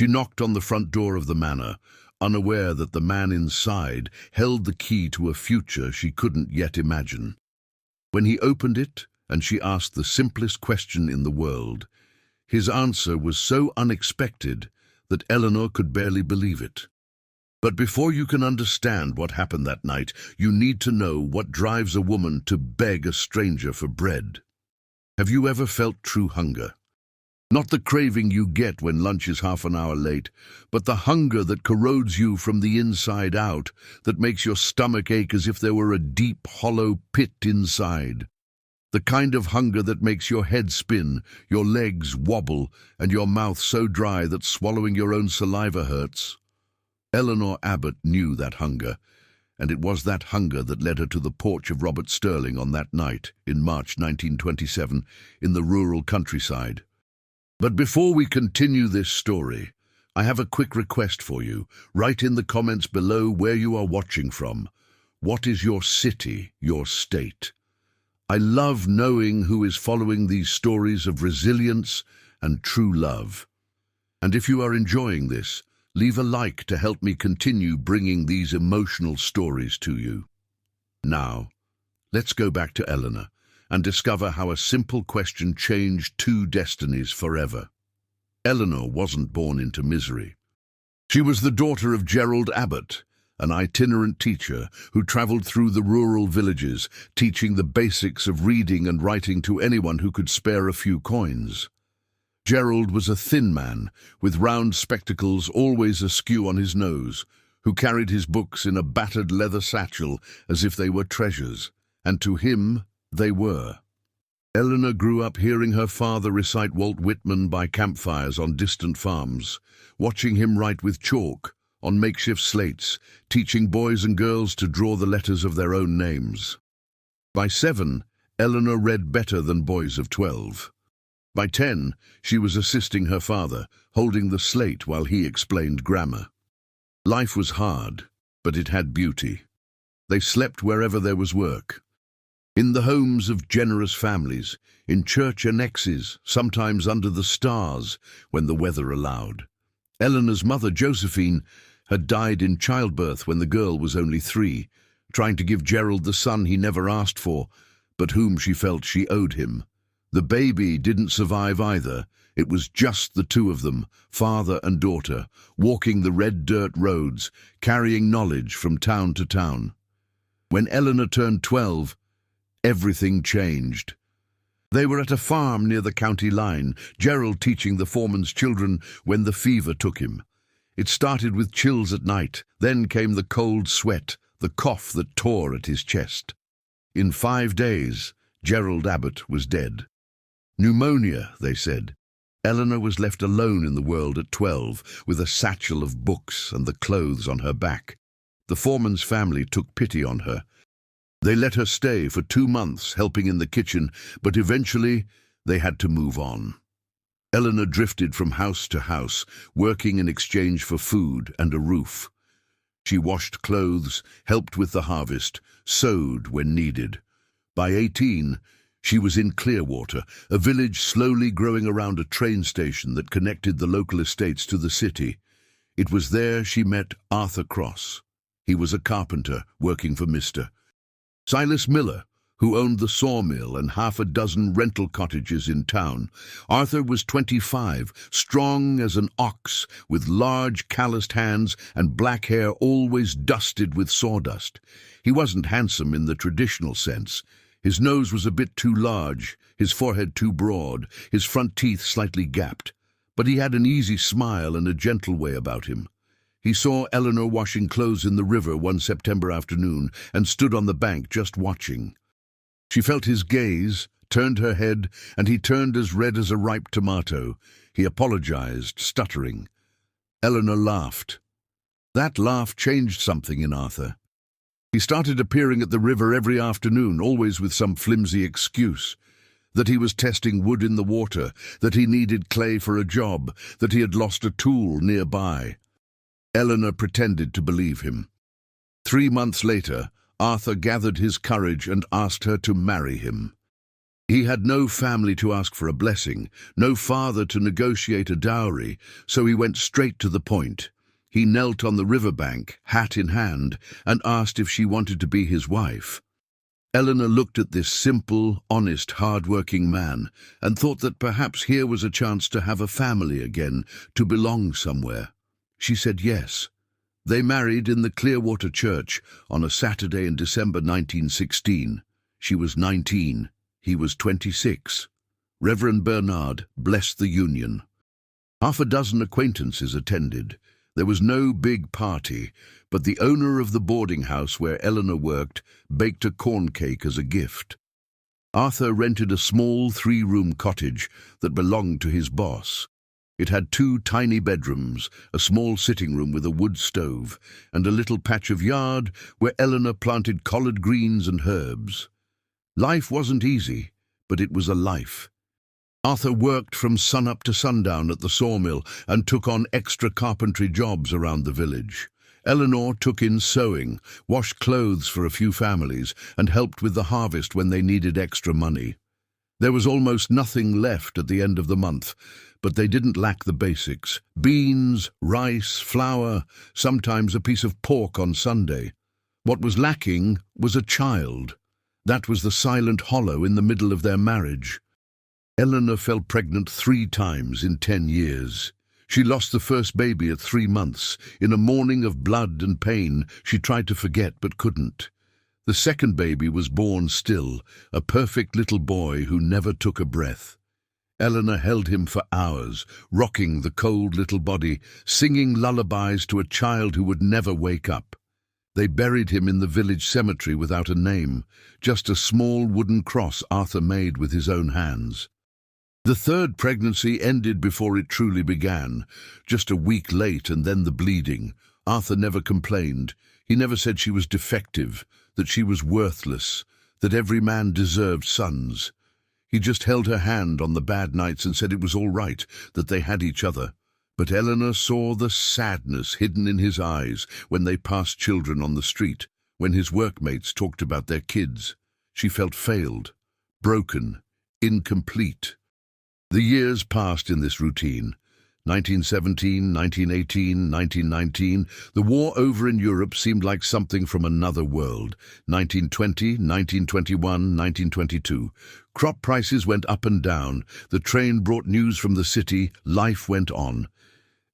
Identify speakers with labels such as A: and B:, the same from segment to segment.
A: She knocked on the front door of the manor, unaware that the man inside held the key to a future she couldn't yet imagine. When he opened it and she asked the simplest question in the world, his answer was so unexpected that Eleanor could barely believe it. But before you can understand what happened that night, you need to know what drives a woman to beg a stranger for bread. Have you ever felt true hunger? Not the craving you get when lunch is half an hour late, but the hunger that corrodes you from the inside out, that makes your stomach ache as if there were a deep, hollow pit inside. The kind of hunger that makes your head spin, your legs wobble, and your mouth so dry that swallowing your own saliva hurts. Eleanor Abbott knew that hunger, and it was that hunger that led her to the porch of Robert Sterling on that night in March 1927 in the rural countryside. But before we continue this story, I have a quick request for you. Write in the comments below where you are watching from. What is your city, your state? I love knowing who is following these stories of resilience and true love. And if you are enjoying this, leave a like to help me continue bringing these emotional stories to you. Now, let's go back to Eleanor and discover how a simple question changed two destinies forever. Eleanor wasn't born into misery. She was the daughter of Gerald Abbott, an itinerant teacher who traveled through the rural villages, teaching the basics of reading and writing to anyone who could spare a few coins. Gerald was a thin man, with round spectacles always askew on his nose, who carried his books in a battered leather satchel as if they were treasures, and to him they were. Eleanor grew up hearing her father recite Walt Whitman by campfires on distant farms, watching him write with chalk on makeshift slates, teaching boys and girls to draw the letters of their own names. By 7, Eleanor read better than boys of 12. By 10, she was assisting her father, holding the slate while he explained grammar. Life was hard, but it had beauty. They slept wherever there was work. In the homes of generous families, in church annexes, sometimes under the stars when the weather allowed. Eleanor's mother, Josephine, had died in childbirth when the girl was only 3, trying to give Gerald the son he never asked for, but whom she felt she owed him. The baby didn't survive either. It was just the two of them, father and daughter, walking the red dirt roads, carrying knowledge from town to town. When Eleanor turned 12, everything changed. They were at a farm near the county line, Gerald teaching the foreman's children when the fever took him. It started with chills at night, then came the cold sweat, the cough that tore at his chest. In 5 days, Gerald Abbott was dead. Pneumonia, they said. Eleanor was left alone in the world at 12, with a satchel of books and the clothes on her back. The foreman's family took pity on her. They let her stay for 2 months, helping in the kitchen, but eventually they had to move on. Eleanor drifted from house to house, working in exchange for food and a roof. She washed clothes, helped with the harvest, sewed when needed. By 18, she was in Clearwater, a village slowly growing around a train station that connected the local estates to the city. It was there she met Arthur Cross. He was a carpenter working for Mr. Silas Miller, who owned the sawmill and half a dozen rental cottages in town. Arthur was 25, strong as an ox, with large calloused hands and black hair always dusted with sawdust. He wasn't handsome in the traditional sense. His nose was a bit too large, his forehead too broad, his front teeth slightly gapped. But he had an easy smile and a gentle way about him. He saw Eleanor washing clothes in the river one September afternoon and stood on the bank just watching. She felt his gaze, turned her head, and he turned as red as a ripe tomato. He apologized, stuttering. Eleanor laughed. That laugh changed something in Arthur. He started appearing at the river every afternoon, always with some flimsy excuse. That he was testing wood in the water, that he needed clay for a job, that he had lost a tool nearby. Eleanor pretended to believe him. 3 months later, Arthur gathered his courage and asked her to marry him. He had no family to ask for a blessing, no father to negotiate a dowry, so he went straight to the point. He knelt on the riverbank, hat in hand, and asked if she wanted to be his wife. Eleanor looked at this simple, honest, hard-working man and thought that perhaps here was a chance to have a family again, to belong somewhere. She said yes. They married in the Clearwater Church on a Saturday in December 1916. She was 19. He was 26. Reverend Bernard blessed the union. Half a dozen acquaintances attended. There was no big party, but the owner of the boarding house where Eleanor worked baked a corn cake as a gift. Arthur rented a small 3-room cottage that belonged to his boss. It had 2 tiny bedrooms, a small sitting room with a wood stove, and a little patch of yard where Eleanor planted collard greens and herbs. Life wasn't easy, but it was a life. Arthur worked from sunup to sundown at the sawmill and took on extra carpentry jobs around the village. Eleanor took in sewing, washed clothes for a few families, and helped with the harvest when they needed extra money. There was almost nothing left at the end of the month, but they didn't lack the basics: beans, rice, flour, sometimes a piece of pork on Sunday. What was lacking was a child. That was the silent hollow in the middle of their marriage. Eleanor fell pregnant 3 times in 10 years. She lost the first baby at 3 months. In a morning of blood and pain, she tried to forget but couldn't. The second baby was born still, a perfect little boy who never took a breath. Eleanor held him for hours, rocking the cold little body, singing lullabies to a child who would never wake up. They buried him in the village cemetery without a name, just a small wooden cross Arthur made with his own hands. The third pregnancy ended before it truly began, just a week late, and then the bleeding. Arthur never complained. He never said she was defective, that she was worthless, that every man deserved sons. He just held her hand on the bad nights and said it was all right, that they had each other. But Eleanor saw the sadness hidden in his eyes when they passed children on the street, when his workmates talked about their kids. She felt failed, broken, incomplete. The years passed in this routine. 1917, 1918, 1919. The war over in Europe seemed like something from another world. 1920, 1921, 1922. Crop prices went up and down. The train brought news from the city. Life went on.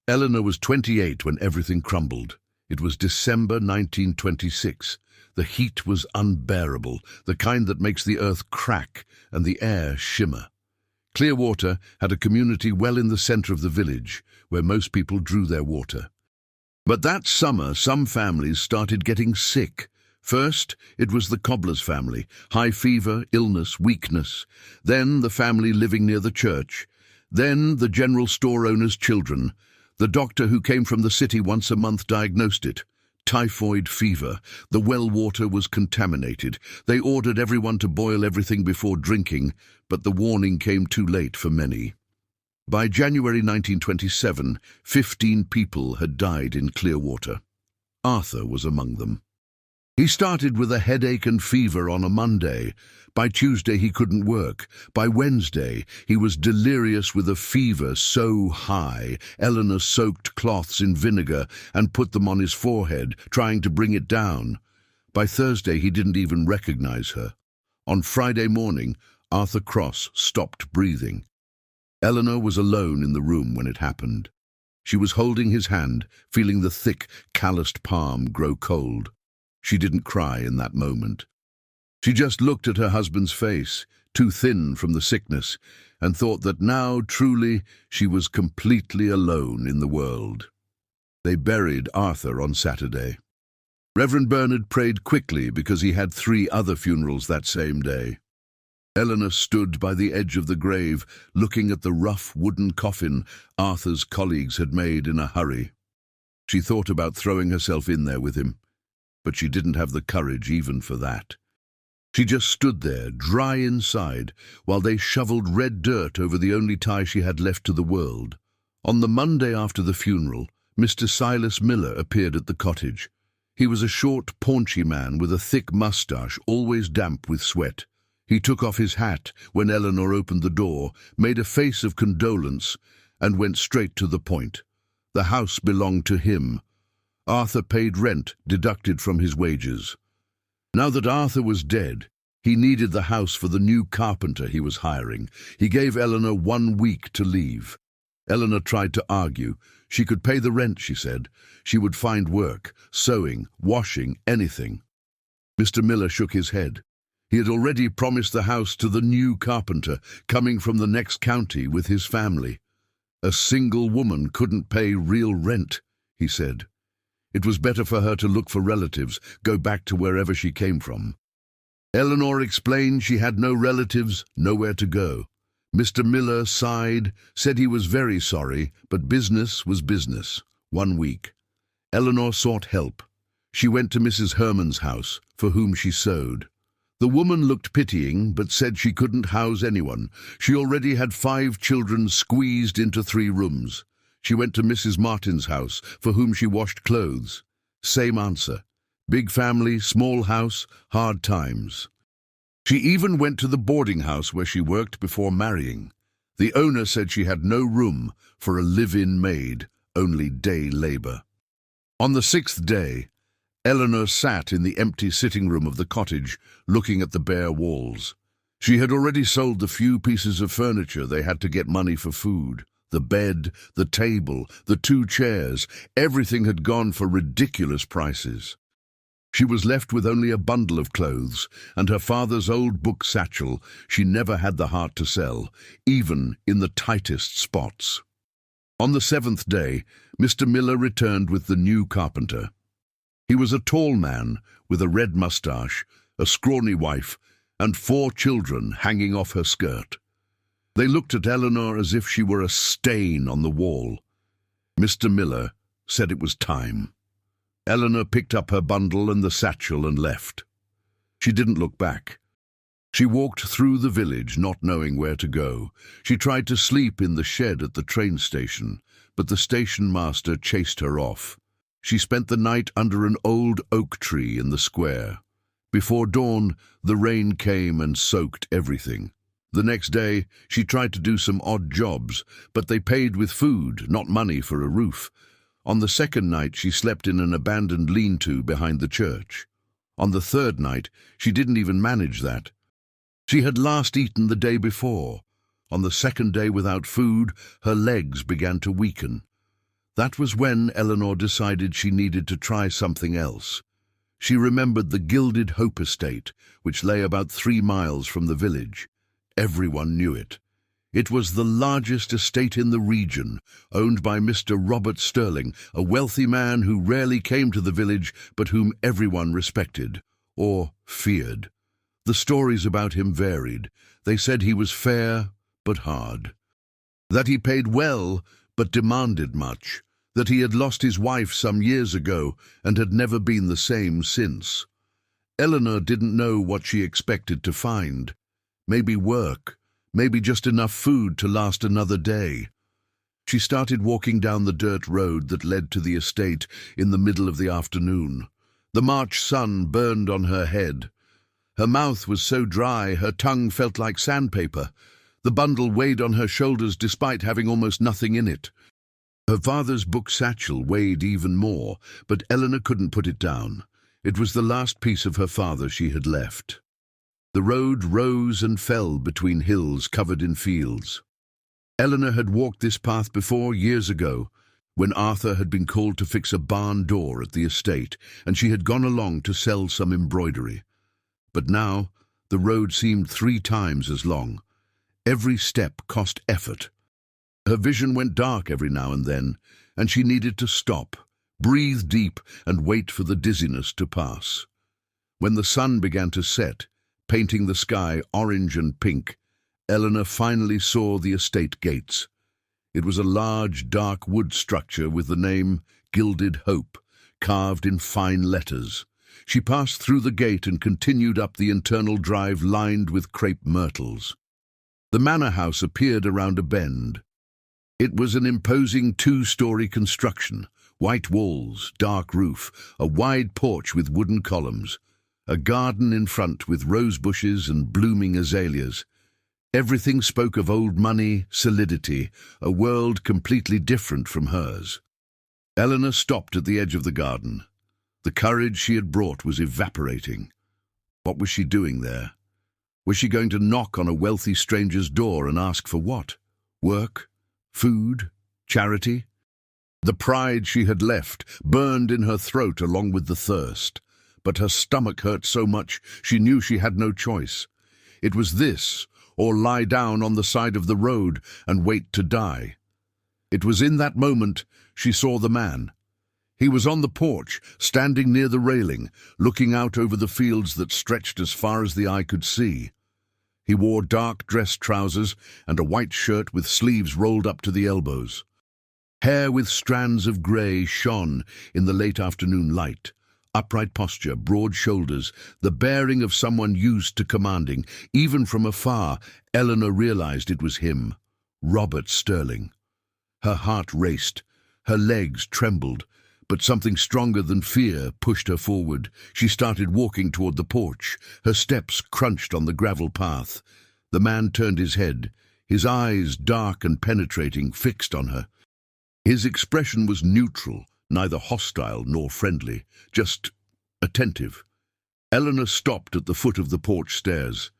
A: Eleanor was 28 when everything crumbled. It was December 1926. The heat was unbearable, the kind that makes the earth crack and the air shimmer. Clearwater had a community well in the center of the village, where most people drew their water. But that summer, some families started getting sick. First, it was the cobbler's family: high fever, illness, weakness. Then the family living near the church. Then the general store owner's children. The doctor who came from the city once a month diagnosed it. Typhoid fever. The well water was contaminated. They ordered everyone to boil everything before drinking, but the warning came too late for many. By January 1927, 15 people had died in Clearwater. Arthur was among them. He started with a headache and fever on a Monday. By Tuesday he couldn't work. By Wednesday he was delirious with a fever so high Eleanor soaked cloths in vinegar and put them on his forehead, trying to bring it down. By Thursday he didn't even recognize her. On Friday morning, Arthur Cross stopped breathing. Eleanor was alone in the room when it happened. She was holding his hand, feeling the thick, calloused palm grow cold. She didn't cry in that moment. She just looked at her husband's face, too thin from the sickness, and thought that now, truly, she was completely alone in the world. They buried Arthur on Saturday. Reverend Bernard prayed quickly because he had 3 other funerals that same day. Eleanor stood by the edge of the grave, looking at the rough wooden coffin Arthur's colleagues had made in a hurry. She thought about throwing herself in there with him, but she didn't have the courage even for that. She just stood there, dry inside, while they shoveled red dirt over the only tie she had left to the world. On the Monday after the funeral, Mr. Silas Miller appeared at the cottage. He was a short, paunchy man with a thick mustache, always damp with sweat. He took off his hat when Eleanor opened the door, made a face of condolence, and went straight to the point. The house belonged to him. Arthur paid rent deducted from his wages. Now that Arthur was dead, he needed the house for the new carpenter he was hiring. He gave Eleanor 1 week to leave. Eleanor tried to argue. She could pay the rent, she said. She would find work, sewing, washing, anything. Mr. Miller shook his head. He had already promised the house to the new carpenter, coming from the next county with his family. A single woman couldn't pay real rent, he said. It was better for her to look for relatives, go back to wherever she came from. Eleanor explained she had no relatives, nowhere to go. Mr. Miller sighed, said he was very sorry, but business was business. 1 week. Eleanor sought help. She went to Mrs. Herman's house, for whom she sewed. The woman looked pitying, but said she couldn't house anyone. She already had 5 children squeezed into 3 rooms. She went to Mrs. Martin's house, for whom she washed clothes. Same answer. Big family, small house, hard times. She even went to the boarding house where she worked before marrying. The owner said she had no room for a live-in maid, only day labor. On the 6th day, Eleanor sat in the empty sitting room of the cottage, looking at the bare walls. She had already sold the few pieces of furniture they had to get money for food. The bed, the table, the 2 chairs, everything had gone for ridiculous prices. She was left with only a bundle of clothes and her father's old book satchel she never had the heart to sell, even in the tightest spots. On the 7th day, Mr. Miller returned with the new carpenter. He was a tall man with a red moustache, a scrawny wife, and 4 children hanging off her skirt. They looked at Eleanor as if she were a stain on the wall. Mr. Miller said it was time. Eleanor picked up her bundle and the satchel and left. She didn't look back. She walked through the village, not knowing where to go. She tried to sleep in the shed at the train station, but the station master chased her off. She spent the night under an old oak tree in the square. Before dawn, the rain came and soaked everything. The next day, she tried to do some odd jobs, but they paid with food, not money for a roof. On the 2nd night, she slept in an abandoned lean-to behind the church. On the 3rd night, she didn't even manage that. She had last eaten the day before. On the 2nd day without food, her legs began to weaken. That was when Eleanor decided she needed to try something else. She remembered the Gilded Hope estate, which lay about 3 miles from the village. Everyone knew it. It was the largest estate in the region, owned by Mr. Robert Sterling, a wealthy man who rarely came to the village but whom everyone respected, or feared. The stories about him varied. They said he was fair but hard, that he paid well but demanded much, that he had lost his wife some years ago and had never been the same since. Eleanor didn't know what she expected to find. Maybe work, maybe just enough food to last another day. She started walking down the dirt road that led to the estate in the middle of the afternoon. The March sun burned on her head. Her mouth was so dry her tongue felt like sandpaper. The bundle weighed on her shoulders despite having almost nothing in it. Her father's book satchel weighed even more, but Eleanor couldn't put it down. It was the last piece of her father she had left. The road rose and fell between hills covered in fields. Eleanor had walked this path before years ago, when Arthur had been called to fix a barn door at the estate, and she had gone along to sell some embroidery. But now the road seemed 3 times as long. Every step cost effort. Her vision went dark every now and then, and she needed to stop, breathe deep, and wait for the dizziness to pass. When the sun began to set, painting the sky orange and pink, Eleanor finally saw the estate gates. It was a large, dark wood structure with the name Gilded Hope, carved in fine letters. She passed through the gate and continued up the internal drive lined with crepe myrtles. The manor house appeared around a bend. It was an imposing 2-story construction, white walls, dark roof, a wide porch with wooden columns. A garden in front with rose bushes and blooming azaleas. Everything spoke of old money, solidity, a world completely different from hers. Eleanor stopped at the edge of the garden. The courage she had brought was evaporating. What was she doing there? Was she going to knock on a wealthy stranger's door and ask for what? Work? Food? Charity? The pride she had left burned in her throat along with the thirst. But her stomach hurt so much she knew she had no choice. It was this, or lie down on the side of the road and wait to die. It was in that moment she saw the man. He was on the porch, standing near the railing, looking out over the fields that stretched as far as the eye could see. He wore dark dress trousers and a white shirt with sleeves rolled up to the elbows. Hair with strands of grey shone in the late afternoon light. Upright posture, broad shoulders, the bearing of someone used to commanding. Even from afar, Eleanor realized it was him, Robert Sterling. Her heart raced, her legs trembled, but something stronger than fear pushed her forward. She started walking toward the porch. Her steps crunched on the gravel path. The man turned his head, his eyes dark and penetrating, fixed on her. His expression was neutral, neither hostile nor friendly, just attentive. Eleanor stopped at the foot of the porch stairs.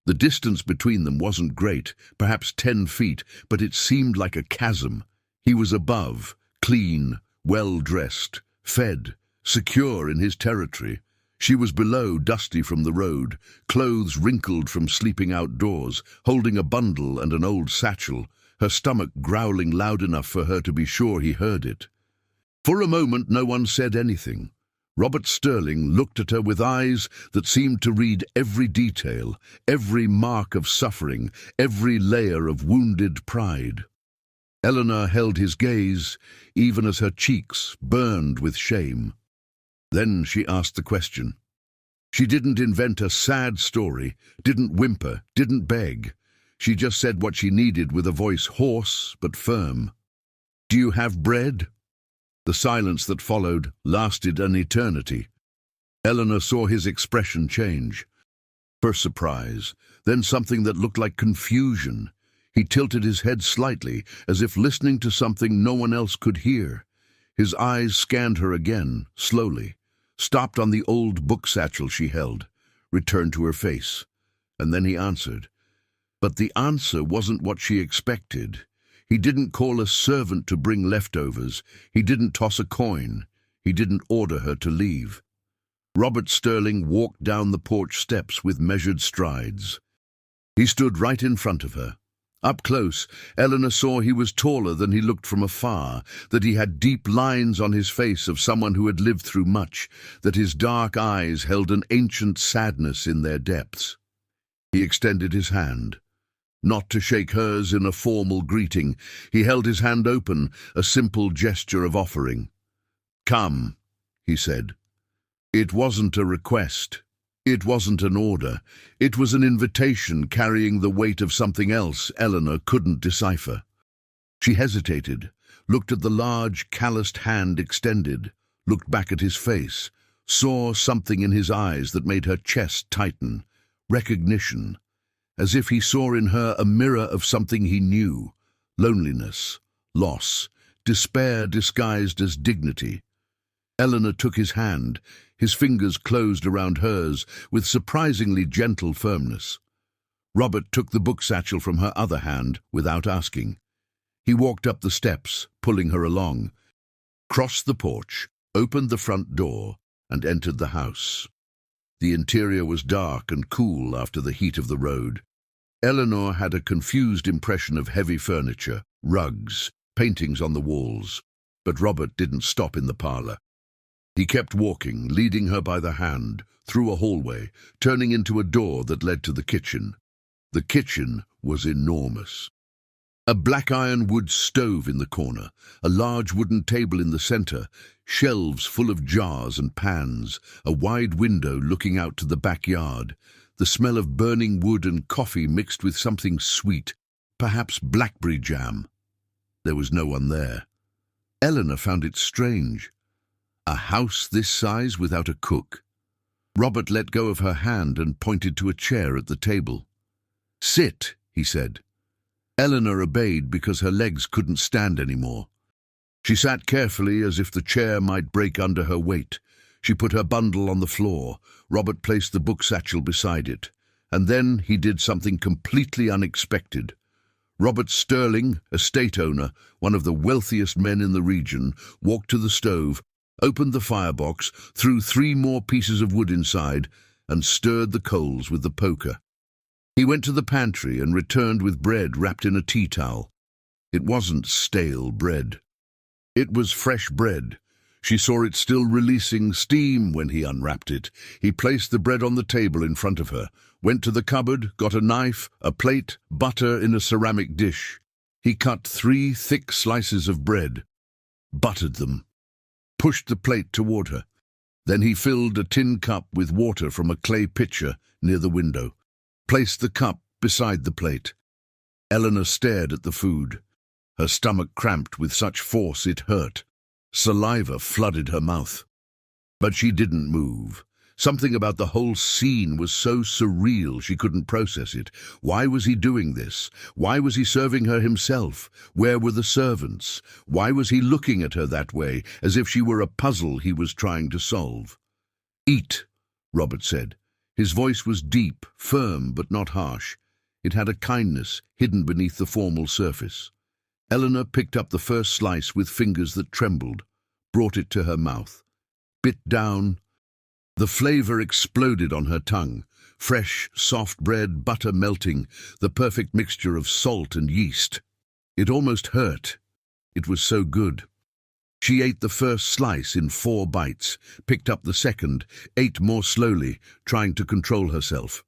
A: The distance between them wasn't great, perhaps 10 feet, but it seemed like a chasm. He was above, clean, well-dressed, fed, secure in his territory. She was below, dusty from the road, clothes wrinkled from sleeping outdoors, holding a bundle and an old satchel, her stomach growling loud enough for her to be sure he heard it. For a moment no one said anything. Robert Sterling looked at her with eyes that seemed to read every detail, every mark of suffering, every layer of wounded pride. Eleanor held his gaze, even as her cheeks burned with shame. Then she asked the question. She didn't invent a sad story, didn't whimper, didn't beg. She just said what she needed with a voice hoarse but firm. "Do you have bread?" The silence that followed lasted an eternity. Eleanor saw his expression change. First surprise, then something that looked like confusion. He tilted his head slightly, as if listening to something no one else could hear. His eyes scanned her again, slowly, stopped on the old book satchel she held, returned to her face. And then he answered. But the answer wasn't what she expected. He didn't call a servant to bring leftovers. He didn't toss a coin. He didn't order her to leave. Robert Sterling walked down the porch steps with measured strides. He stood right in front of her. Up close, Eleanor saw he was taller than he looked from afar, that he had deep lines on his face of someone who had lived through much, that his dark eyes held an ancient sadness in their depths. He extended his hand. Not to shake hers in a formal greeting, he held his hand open, a simple gesture of offering. "Come," he said. It wasn't a request. It wasn't an order. It was an invitation carrying the weight of something else Eleanor couldn't decipher. She hesitated, looked at the large, calloused hand extended, looked back at his face, saw something in his eyes that made her chest tighten. Recognition. As if he saw in her a mirror of something he knew. Loneliness, loss, despair disguised as dignity. Eleanor took his hand, his fingers closed around hers with surprisingly gentle firmness. Robert took the book satchel from her other hand without asking. He walked up the steps, pulling her along, crossed the porch, opened the front door, and entered the house. The interior was dark and cool after the heat of the road. Eleanor had a confused impression of heavy furniture, rugs, paintings on the walls, but Robert didn't stop in the parlor. He kept walking, leading her by the hand, through a hallway, turning into a door that led to the kitchen. The kitchen was enormous. A black iron wood stove in the corner, a large wooden table in the center, shelves full of jars and pans, a wide window looking out to the backyard, the smell of burning wood and coffee mixed with something sweet, perhaps blackberry jam. There was no one there. Eleanor found it strange. A house this size without a cook. Robert let go of her hand and pointed to a chair at the table. "Sit," he said. Eleanor obeyed because her legs couldn't stand anymore. She sat carefully as if the chair might break under her weight. She put her bundle on the floor. Robert placed the book satchel beside it. And then he did something completely unexpected. Robert Sterling, estate owner, one of the wealthiest men in the region, walked to the stove, opened the firebox, threw 3 more pieces of wood inside, and stirred the coals with the poker. He went to the pantry and returned with bread wrapped in a tea towel. It wasn't stale bread. It was fresh bread. She saw it still releasing steam when he unwrapped it. He placed the bread on the table in front of her, went to the cupboard, got a knife, a plate, butter in a ceramic dish. He cut 3 thick slices of bread, buttered them, pushed the plate toward her. Then he filled a tin cup with water from a clay pitcher near the window, placed the cup beside the plate. Eleanor stared at the food. Her stomach cramped with such force it hurt. Saliva flooded her mouth. But she didn't move. Something about the whole scene was so surreal she couldn't process it. Why was he doing this? Why was he serving her himself? Where were the servants? Why was he looking at her that way, as if she were a puzzle he was trying to solve? "Eat," Robert said. His voice was deep, firm, but not harsh. It had a kindness hidden beneath the formal surface. Eleanor picked up the first slice with fingers that trembled, brought it to her mouth, bit down. The flavor exploded on her tongue. Fresh, soft bread, butter melting, the perfect mixture of salt and yeast. It almost hurt. It was so good. She ate the first slice in 4 bites, picked up the second, ate more slowly, trying to control herself.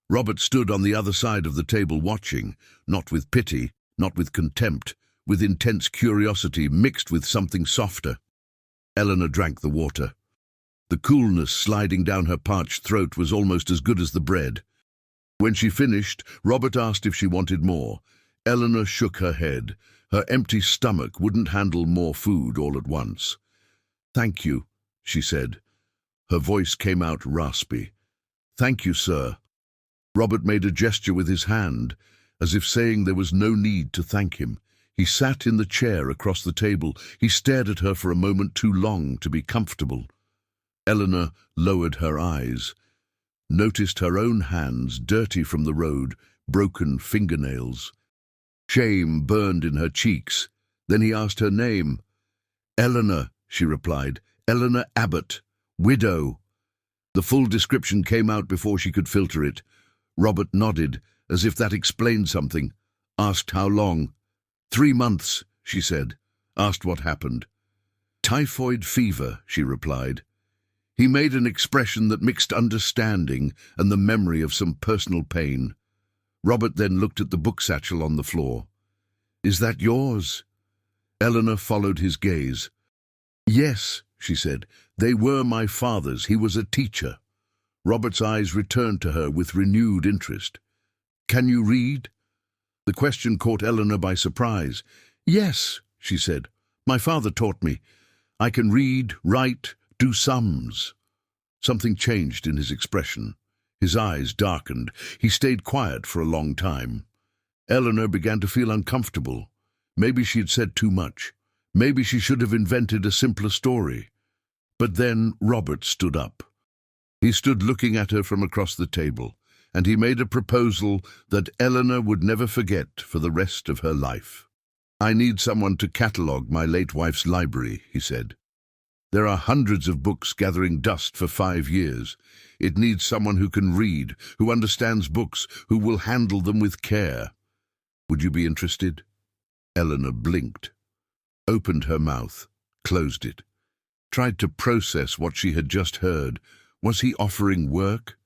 A: Robert stood on the other side of the table watching, not with pity, not with contempt, with intense curiosity mixed with something softer. Eleanor drank the water. The coolness sliding down her parched throat was almost as good as the bread. When she finished, Robert asked if she wanted more. Eleanor shook her head. Her empty stomach wouldn't handle more food all at once. "Thank you," she said. Her voice came out raspy. "Thank you, sir." Robert made a gesture with his hand, as if saying there was no need to thank him. He sat in the chair across the table. He stared at her for a moment too long to be comfortable. Eleanor lowered her eyes, noticed her own hands dirty from the road, broken fingernails. Shame burned in her cheeks. Then he asked her name. "Eleanor," she replied. "Eleanor Abbott, widow." The full description came out before she could filter it. Robert nodded, as if that explained something. Asked how long. 3 months, she said. Asked what happened. "Typhoid fever," she replied. He made an expression that mixed understanding and the memory of some personal pain. Robert then looked at the book satchel on the floor. "Is that yours?" Eleanor followed his gaze. "Yes," she said. "They were my father's. He was a teacher." Robert's eyes returned to her with renewed interest. "Can you read?" The question caught Eleanor by surprise. "Yes," she said. "My father taught me. I can read, write, do sums." Something changed in his expression. His eyes darkened. He stayed quiet for a long time. Eleanor began to feel uncomfortable. Maybe she had said too much. Maybe she should have invented a simpler story. But then Robert stood up. He stood looking at her from across the table, and he made a proposal that Eleanor would never forget for the rest of her life. "I need someone to catalogue my late wife's library," he said. "There are hundreds of books gathering dust for 5 years. It needs someone who can read, who understands books, who will handle them with care. Would you be interested?" Eleanor blinked, opened her mouth, closed it, tried to process what she had just heard. Was he offering work?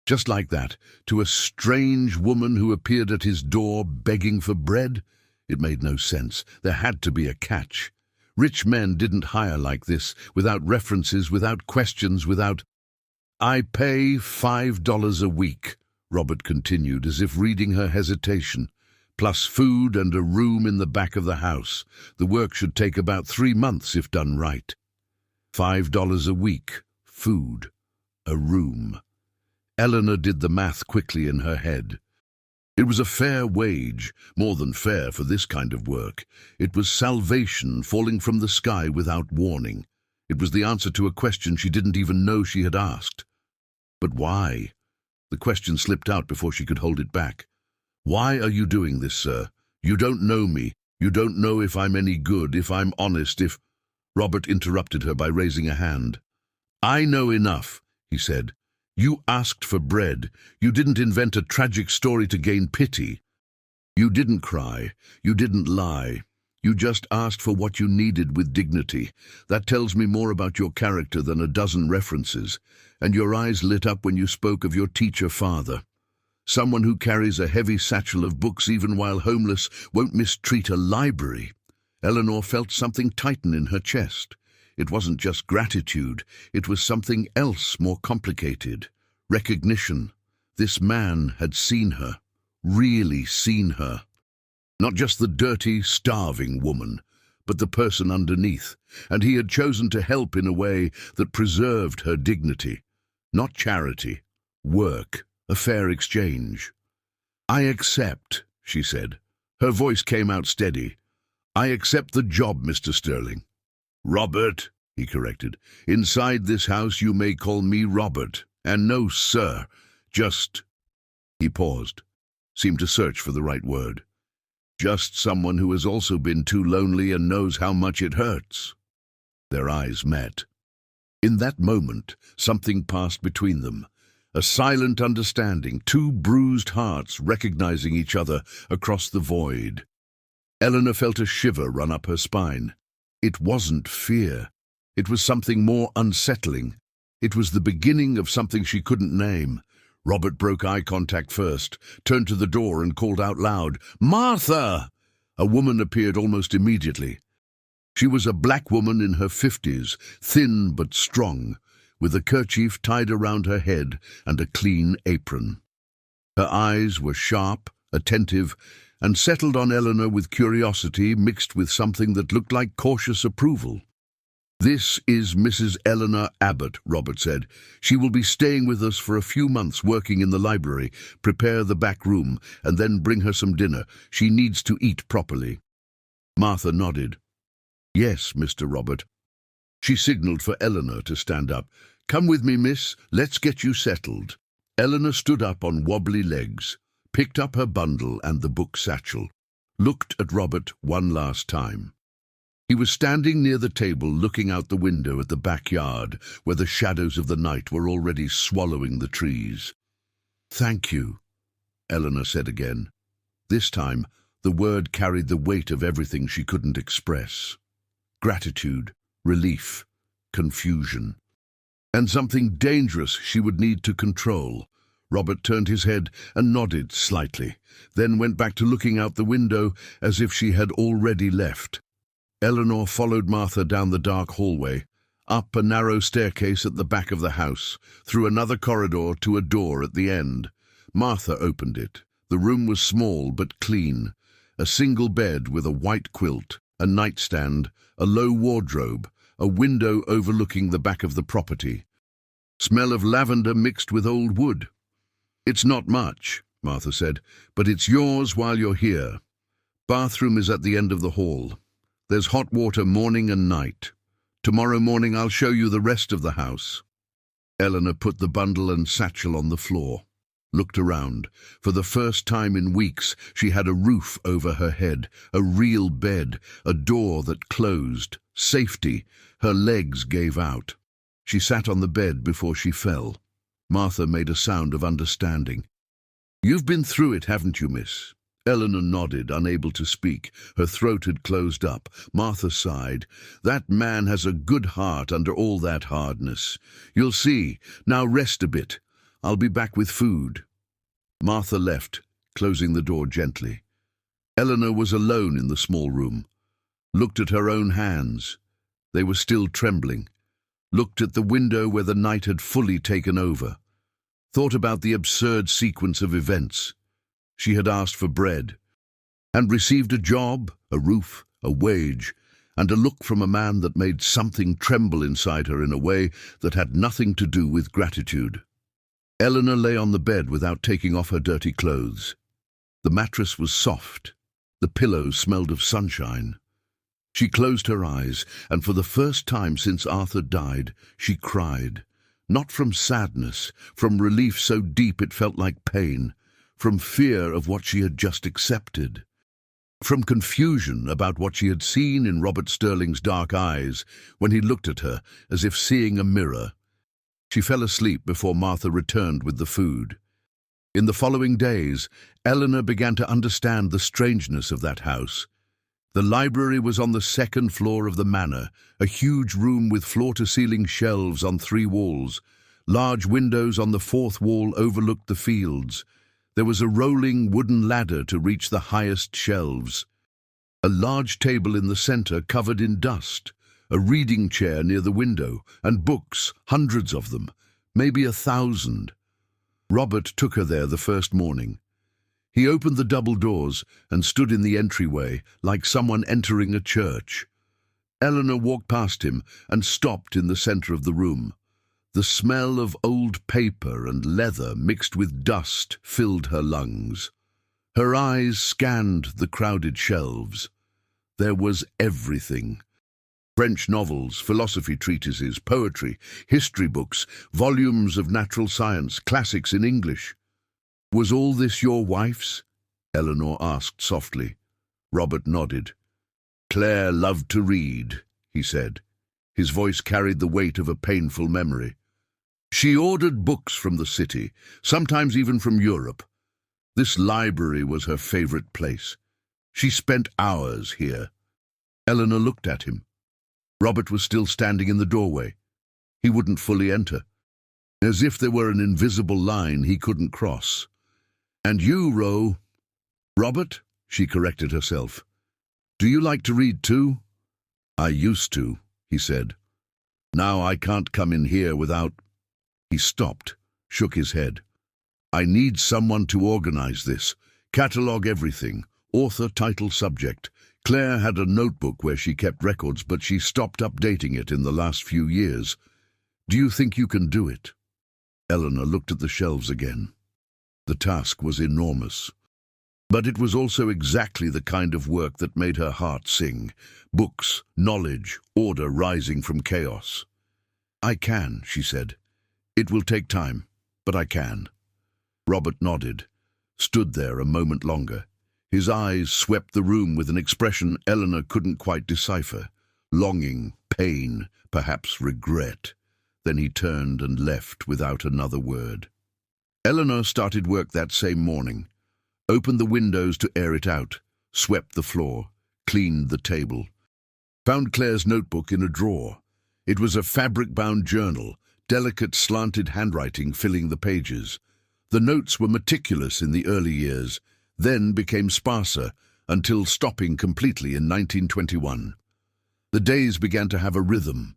A: Just like that, to a strange woman who appeared at his door begging for bread? It made no sense. There had to be a catch. Rich men didn't hire like this, without references, without questions, without... "I pay $5 a week," Robert continued, as if reading her hesitation, "plus food and a room in the back of the house. The work should take about 3 months if done right." $5 a week, food. A room. Eleanor did the math quickly in her head. It was a fair wage, more than fair for this kind of work. It was salvation falling from the sky without warning. It was the answer to a question she didn't even know she had asked. But why? The question slipped out before she could hold it back. Why are you doing this, sir? You don't know me. You don't know if I'm any good, if I'm honest, if... Robert interrupted her by raising a hand. I know enough, he said. You asked for bread. You didn't invent a tragic story to gain pity. You didn't cry. You didn't lie. You just asked for what you needed with dignity. That tells me more about your character than a dozen references. And your eyes lit up when you spoke of your teacher father. Someone who carries a heavy satchel of books even while homeless won't mistreat a library. Eleanor felt something tighten in her chest. It wasn't just gratitude, it was something else more complicated. Recognition. This man had seen her, really seen her. Not just the dirty, starving woman, but the person underneath, and he had chosen to help in a way that preserved her dignity. Not charity, work, a fair exchange. I accept, she said. Her voice came out steady. I accept the job, Mr. Sterling. Robert, he corrected. Inside this house you may call me Robert. And no, sir, just... He paused, seemed to search for the right word. Just someone who has also been too lonely and knows how much it hurts. Their eyes met. In that moment, something passed between them. A silent understanding, two bruised hearts recognizing each other across the void. Eleanor felt a shiver run up her spine. It wasn't fear. It was something more unsettling. It was the beginning of something she couldn't name. Robert broke eye contact first, turned to the door and called out loud, Martha! A woman appeared almost immediately. She was a black woman in her 50s, thin but strong, with a kerchief tied around her head and a clean apron. Her eyes were sharp, attentive, and settled on Eleanor with curiosity mixed with something that looked like cautious approval. This is Mrs. Eleanor Abbott, Robert said. She will be staying with us for a few months working in the library. Prepare the back room, and then bring her some dinner. She needs to eat properly. Martha nodded. Yes, Mr. Robert. She signaled for Eleanor to stand up. Come with me, miss. Let's get you settled. Eleanor stood up on wobbly legs, picked up her bundle and the book satchel, looked at Robert one last time. He was standing near the table looking out the window at the backyard where the shadows of the night were already swallowing the trees. Thank you, Eleanor said again. This time, the word carried the weight of everything she couldn't express. Gratitude, relief, confusion. And something dangerous she would need to control. Robert turned his head and nodded slightly, then went back to looking out the window as if she had already left. Eleanor followed Martha down the dark hallway, up a narrow staircase at the back of the house, through another corridor to a door at the end. Martha opened it. The room was small but clean. A single bed with a white quilt, a nightstand, a low wardrobe, a window overlooking the back of the property. Smell of lavender mixed with old wood. It's not much, Martha said, but it's yours while you're here. Bathroom is at the end of the hall. There's hot water morning and night. Tomorrow morning I'll show you the rest of the house. Eleanor put the bundle and satchel on the floor, looked around. For the first time in weeks, she had a roof over her head, a real bed, a door that closed, safety. Her legs gave out. She sat on the bed before she fell. Martha made a sound of understanding. You've been through it, haven't you, miss? Eleanor nodded, unable to speak. Her throat had closed up. Martha sighed. That man has a good heart under all that hardness. You'll see. Now rest a bit. I'll be back with food. Martha left, closing the door gently. Eleanor was alone in the small room. Looked at her own hands. They were still trembling. Looked at the window where the night had fully taken over. Thought about the absurd sequence of events. She had asked for bread, and received a job, a roof, a wage, and a look from a man that made something tremble inside her in a way that had nothing to do with gratitude. Eleanor lay on the bed without taking off her dirty clothes. The mattress was soft. The pillow smelled of sunshine. She closed her eyes, and for the first time since Arthur died, she cried. Not from sadness, from relief so deep it felt like pain, from fear of what she had just accepted, from confusion about what she had seen in Robert Sterling's dark eyes when he looked at her as if seeing a mirror. She fell asleep before Martha returned with the food. In the following days, Eleanor began to understand the strangeness of that house. The library was on the second floor of the manor, a huge room with floor-to-ceiling shelves on 3 walls. Large windows on the 4th wall overlooked the fields. There was a rolling wooden ladder to reach the highest shelves. A large table in the center covered in dust, a reading chair near the window, and books, hundreds of them, maybe 1,000. Robert took her there the first morning. He opened the double doors and stood in the entryway like someone entering a church. Eleanor walked past him and stopped in the center of the room. The smell of old paper and leather mixed with dust filled her lungs. Her eyes scanned the crowded shelves. There was everything. French novels, philosophy treatises, poetry, history books, volumes of natural science, classics in English. "Was all this your wife's?" Eleanor asked softly. Robert nodded. "Claire loved to read," he said. His voice carried the weight of a painful memory. "She ordered books from the city, sometimes even from Europe. This library was her favorite place. She spent hours here." Eleanor looked at him. Robert was still standing in the doorway. He wouldn't fully enter, as if there were an invisible line he couldn't cross. "And you, Ro—" "Robert," she corrected herself. "Do you like to read too?" "I used to," he said. "Now I can't come in here without—" He stopped, shook his head. "I need someone to organize this, catalog everything, author, title, subject. Claire had a notebook where she kept records, but she stopped updating it in the last few years. Do you think you can do it?" Eleanor looked at the shelves again. The task was enormous. But it was also exactly the kind of work that made her heart sing. Books, knowledge, order rising from chaos. "I can," she said. "It will take time, but I can." Robert nodded, stood there a moment longer. His eyes swept the room with an expression Eleanor couldn't quite decipher. Longing, pain, perhaps regret. Then he turned and left without another word. Eleanor started work that same morning. Opened the windows to air it out, swept the floor, cleaned the table. Found Claire's notebook in a drawer. It was a fabric-bound journal, delicate slanted handwriting filling the pages. The notes were meticulous in the early years, then became sparser, until stopping completely in 1921. The days began to have a rhythm.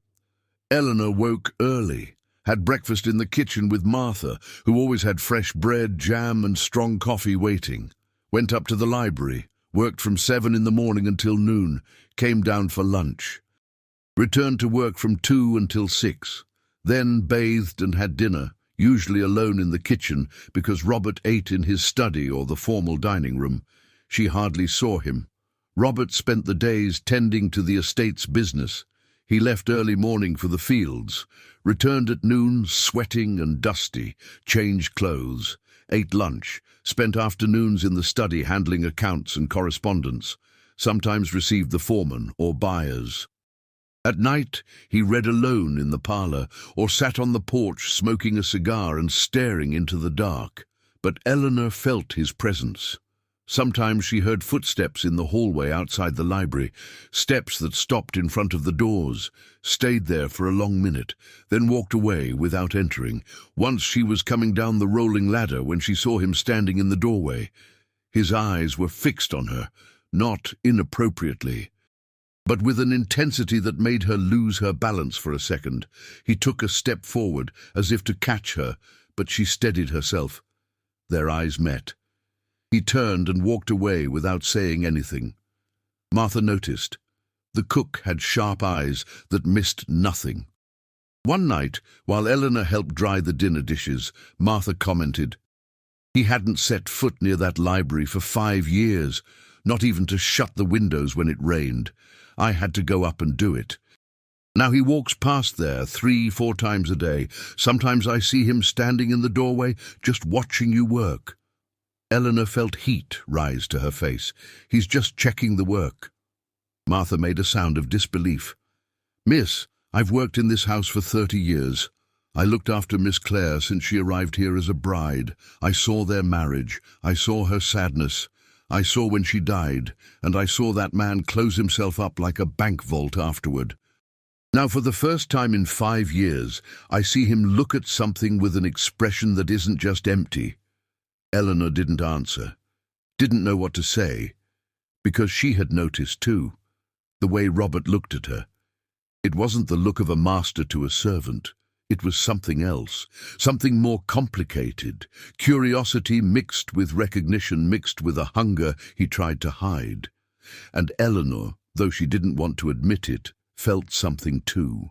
A: Eleanor woke early, had breakfast in the kitchen with Martha, who always had fresh bread, jam, and strong coffee waiting. Went up to the library, worked from 7 in the morning until noon, came down for lunch. Returned to work from 2 until 6. Then bathed and had dinner, usually alone in the kitchen because Robert ate in his study or the formal dining room. She hardly saw him. Robert spent the days tending to the estate's business. He left early morning for the fields, returned at noon sweating and dusty, changed clothes, ate lunch, spent afternoons in the study handling accounts and correspondence, sometimes received the foreman or buyers. At night, he read alone in the parlor or sat on the porch smoking a cigar and staring into the dark. But Eleanor felt his presence. Sometimes she heard footsteps in the hallway outside the library, steps that stopped in front of the doors, stayed there for a long minute, then walked away without entering. Once she was coming down the rolling ladder when she saw him standing in the doorway. His eyes were fixed on her, not inappropriately, but with an intensity that made her lose her balance for a second. He took a step forward, as if to catch her, but she steadied herself. Their eyes met. He turned and walked away without saying anything. Martha noticed. The cook had sharp eyes that missed nothing. One night, while Eleanor helped dry the dinner dishes, Martha commented, "He hadn't set foot near that library for 5 years, not even to shut the windows when it rained. I had to go up and do it. Now he walks past there 3-4 times a day. Sometimes I see him standing in the doorway, just watching you work." Eleanor felt heat rise to her face. "He's just checking the work." Martha made a sound of disbelief. "Miss, I've worked in this house for 30 years. I looked after Miss Clare since she arrived here as a bride. I saw their marriage. I saw her sadness. I saw when she died, and I saw that man close himself up like a bank vault afterward. Now, for the first time in 5 years, I see him look at something with an expression that isn't just empty." Eleanor didn't answer, didn't know what to say, because she had noticed too, the way Robert looked at her. It wasn't the look of a master to a servant. It was something else, something more complicated, curiosity mixed with recognition, mixed with a hunger he tried to hide. And Eleanor, though she didn't want to admit it, felt something too.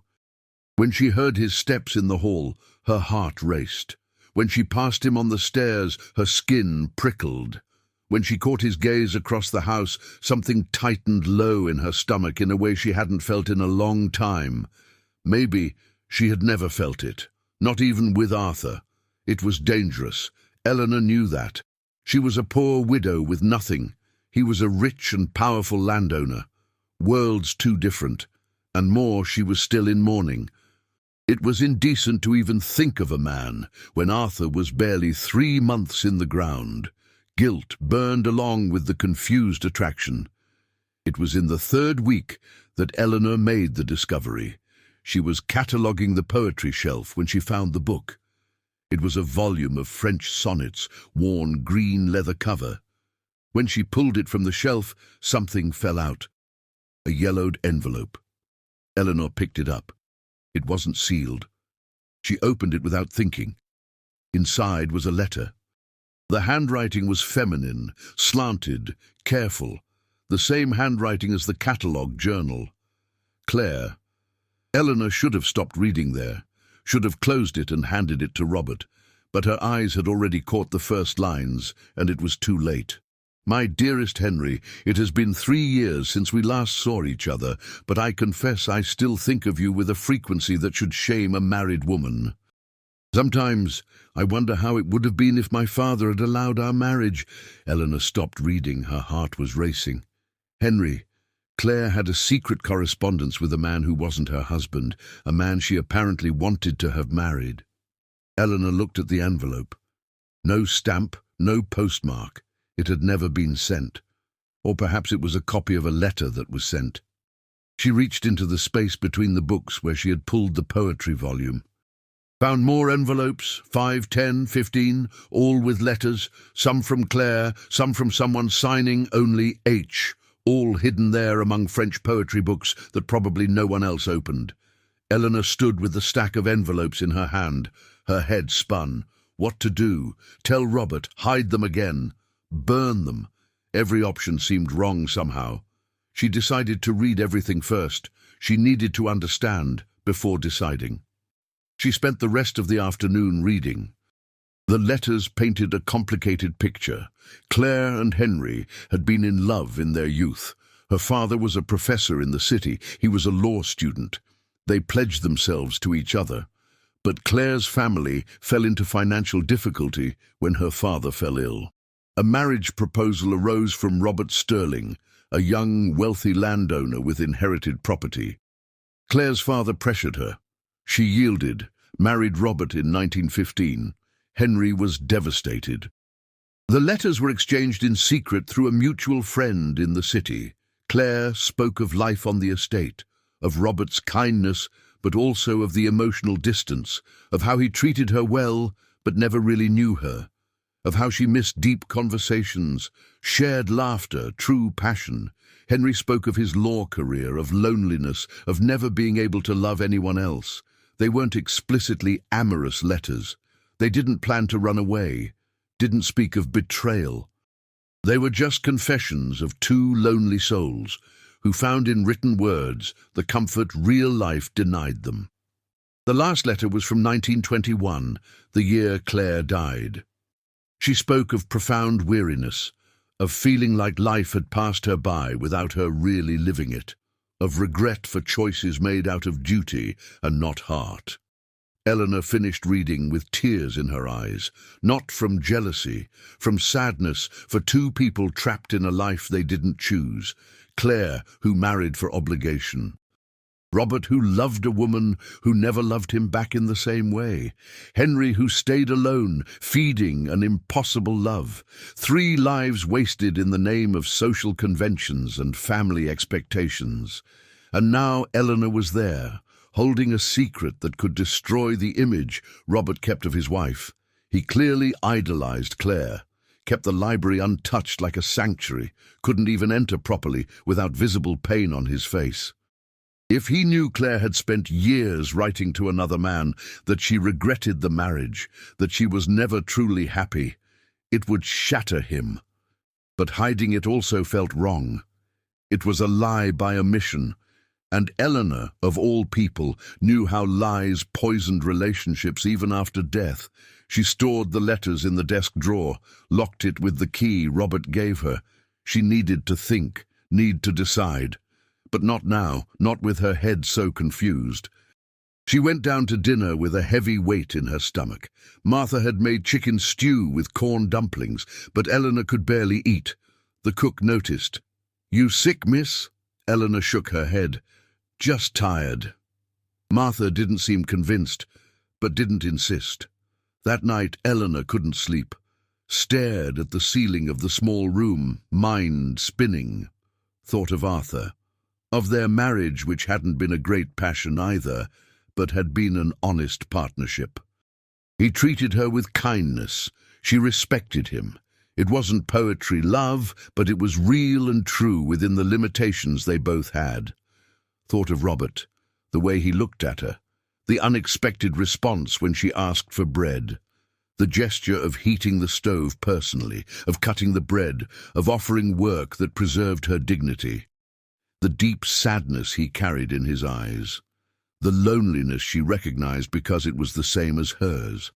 A: When she heard his steps in the hall, her heart raced. When she passed him on the stairs, her skin prickled. When she caught his gaze across the house, something tightened low in her stomach in a way she hadn't felt in a long time. Maybe she had never felt it, not even with Arthur. It was dangerous. Eleanor knew that. She was a poor widow with nothing. He was a rich and powerful landowner. Worlds too different. And more, she was still in mourning. It was indecent to even think of a man when Arthur was barely 3 months in the ground. Guilt burned along with the confused attraction. It was in the 3rd week that Eleanor made the discovery. She was cataloguing the poetry shelf when she found the book. It was a volume of French sonnets, worn green leather cover. When she pulled it from the shelf, something fell out. A yellowed envelope. Eleanor picked it up. It wasn't sealed. She opened it without thinking. Inside was a letter. The handwriting was feminine, slanted, careful, the same handwriting as the catalogue journal. Claire. Eleanor should have stopped reading there, should have closed it and handed it to Robert, but her eyes had already caught the first lines, and it was too late. "My dearest Henry, it has been 3 years since we last saw each other, but I confess I still think of you with a frequency that should shame a married woman. Sometimes I wonder how it would have been if my father had allowed our marriage." Eleanor stopped reading. Her heart was racing. "Henry, Claire had a secret correspondence with a man who wasn't her husband, a man she apparently wanted to have married." Eleanor looked at the envelope. No stamp, no postmark. It had never been sent. Or perhaps it was a copy of a letter that was sent. She reached into the space between the books where she had pulled the poetry volume. Found more envelopes, 5, 10, 15, all with letters, some from Claire, some from someone signing only H, all hidden there among French poetry books that probably no one else opened. Eleanor stood with the stack of envelopes in her hand. Her head spun. What to do? Tell Robert, hide them again. Burn them. Every option seemed wrong somehow. She decided to read everything first. She needed to understand before deciding. She spent the rest of the afternoon reading. The letters painted a complicated picture. Claire and Henry had been in love in their youth. Her father was a professor in the city. He was a law student. They pledged themselves to each other. But Claire's family fell into financial difficulty when her father fell ill. A marriage proposal arose from Robert Sterling, a young, wealthy landowner with inherited property. Claire's father pressured her. She yielded, married Robert in 1915. Henry was devastated. The letters were exchanged in secret through a mutual friend in the city. Claire spoke of life on the estate, of Robert's kindness, but also of the emotional distance, of how he treated her well, but never really knew her, of how she missed deep conversations, shared laughter, true passion. Henry spoke of his law career, of loneliness, of never being able to love anyone else. They weren't explicitly amorous letters. They didn't plan to run away, didn't speak of betrayal. They were just confessions of two lonely souls who found in written words the comfort real life denied them. The last letter was from 1921, the year Claire died. She spoke of profound weariness, of feeling like life had passed her by without her really living it, of regret for choices made out of duty and not heart. Eleanor finished reading with tears in her eyes, not from jealousy, from sadness for two people trapped in a life they didn't choose. Claire, who married for obligation. Robert, who loved a woman who never loved him back in the same way. Henry, who stayed alone, feeding an impossible love. 3 lives wasted in the name of social conventions and family expectations. And now Eleanor was there, holding a secret that could destroy the image Robert kept of his wife. He clearly idolized Claire, kept the library untouched like a sanctuary, couldn't even enter properly without visible pain on his face. If he knew Claire had spent years writing to another man, that she regretted the marriage, that she was never truly happy, it would shatter him. But hiding it also felt wrong. It was a lie by omission, and Eleanor, of all people, knew how lies poisoned relationships even after death. She stored the letters in the desk drawer, locked it with the key Robert gave her. She needed to think, need to decide. But not now, not with her head so confused. She went down to dinner with a heavy weight in her stomach. Martha had made chicken stew with corn dumplings, but Eleanor could barely eat. The cook noticed. "You sick, miss?" Eleanor shook her head. "Just tired." Martha didn't seem convinced, but didn't insist. That night Eleanor couldn't sleep, stared at the ceiling of the small room, mind spinning. Thought of Arthur. Of their marriage, which hadn't been a great passion either, but had been an honest partnership. He treated her with kindness. She respected him. It wasn't poetry love, but it was real and true within the limitations they both had. Thought of Robert, the way he looked at her, the unexpected response when she asked for bread, the gesture of heating the stove personally, of cutting the bread, of offering work that preserved her dignity. The deep sadness he carried in his eyes, the loneliness she recognized because it was the same as hers.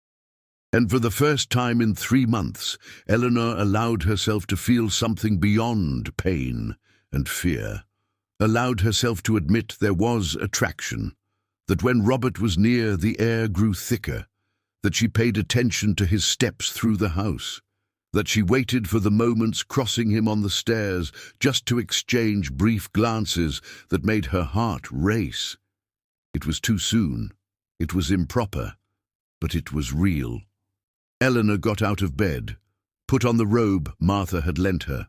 A: And for the first time in 3 months, Eleanor allowed herself to feel something beyond pain and fear, allowed herself to admit there was attraction, that when Robert was near the air grew thicker, that she paid attention to his steps through the house, that she waited for the moments crossing him on the stairs just to exchange brief glances that made her heart race. It was too soon. It was improper. But it was real. Eleanor got out of bed, put on the robe Martha had lent her,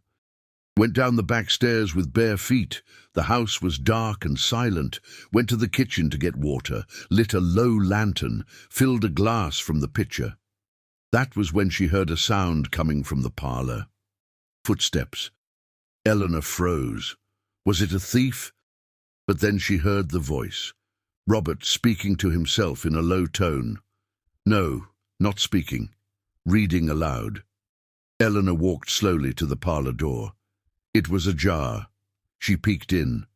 A: went down the back stairs with bare feet. The house was dark and silent, went to the kitchen to get water, lit a low lantern, filled a glass from the pitcher. That was when she heard a sound coming from the parlor. Footsteps. Eleanor froze. Was it a thief? But then she heard the voice. Robert speaking to himself in a low tone. No, not speaking. Reading aloud. Eleanor walked slowly to the parlor door. It was ajar. She peeked in.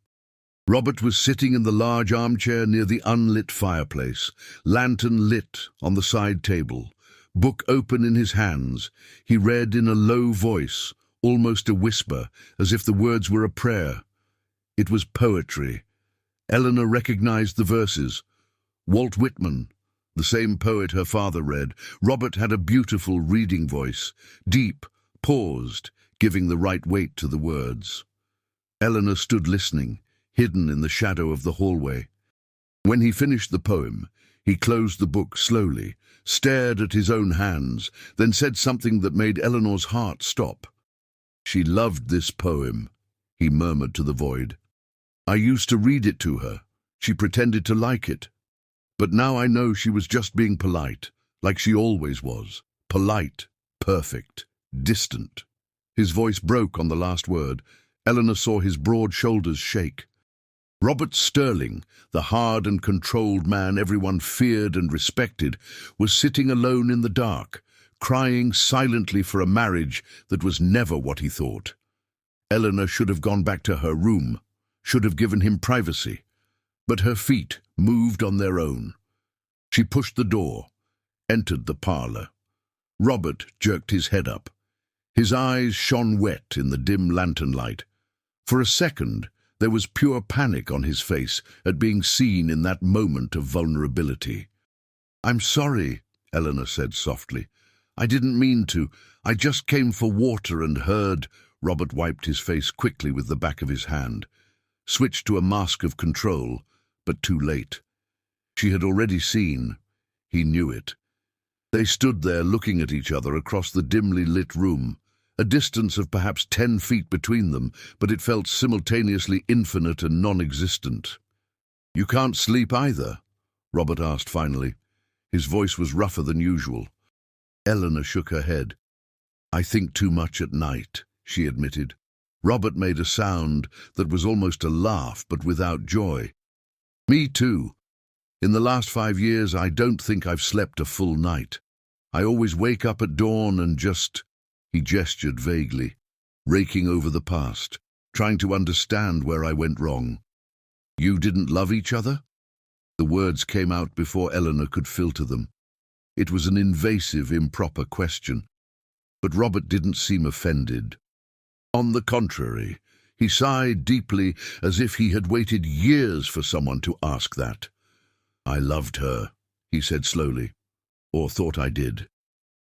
A: Robert was sitting in the large armchair near the unlit fireplace, lantern lit on the side table. Book open in his hands, he read in a low voice, almost a whisper, as if the words were a prayer. It was poetry. Eleanor recognized the verses. Walt Whitman, the same poet her father read. Robert had a beautiful reading voice, deep, paused, giving the right weight to the words. Eleanor stood listening, hidden in the shadow of the hallway. When he finished the poem, he closed the book slowly, stared at his own hands, then said something that made Eleanor's heart stop. "She loved this poem," he murmured to the void. "I used to read it to her. She pretended to like it. But now I know she was just being polite, like she always was. Polite, perfect, distant." His voice broke on the last word. Eleanor saw his broad shoulders shake. Robert Sterling, the hard and controlled man everyone feared and respected, was sitting alone in the dark, crying silently for a marriage that was never what he thought. Eleanor should have gone back to her room. should have given him privacy, but her feet moved on their own. She pushed the door, entered the parlor. Robert jerked his head up. His eyes shone wet in the dim lantern light. For a second, there was pure panic on his face at being seen in that moment of vulnerability. "I'm sorry," Eleanor said softly. "I didn't mean to. I just came for water and heard—" Robert wiped his face quickly with the back of his hand, switched to a mask of control, but too late. She had already seen. He knew it. They stood there looking at each other across the dimly lit room, a distance of perhaps 10 feet between them, but it felt simultaneously infinite and non-existent. "You can't sleep either?" Robert asked finally. His voice was rougher than usual. Eleanor shook her head. "I think too much at night," she admitted. Robert made a sound that was almost a laugh, but without joy. "Me too. In the last 5 years, I don't think I've slept a full night. I always wake up at dawn and just—" He gestured vaguely, raking over the past, trying to understand where I went wrong. "You didn't love each other?" The words came out before Eleanor could filter them. It was an invasive, improper question, but Robert didn't seem offended. On the contrary, he sighed deeply, as if he had waited years for someone to ask that. "I loved her," he said slowly, "or thought I did.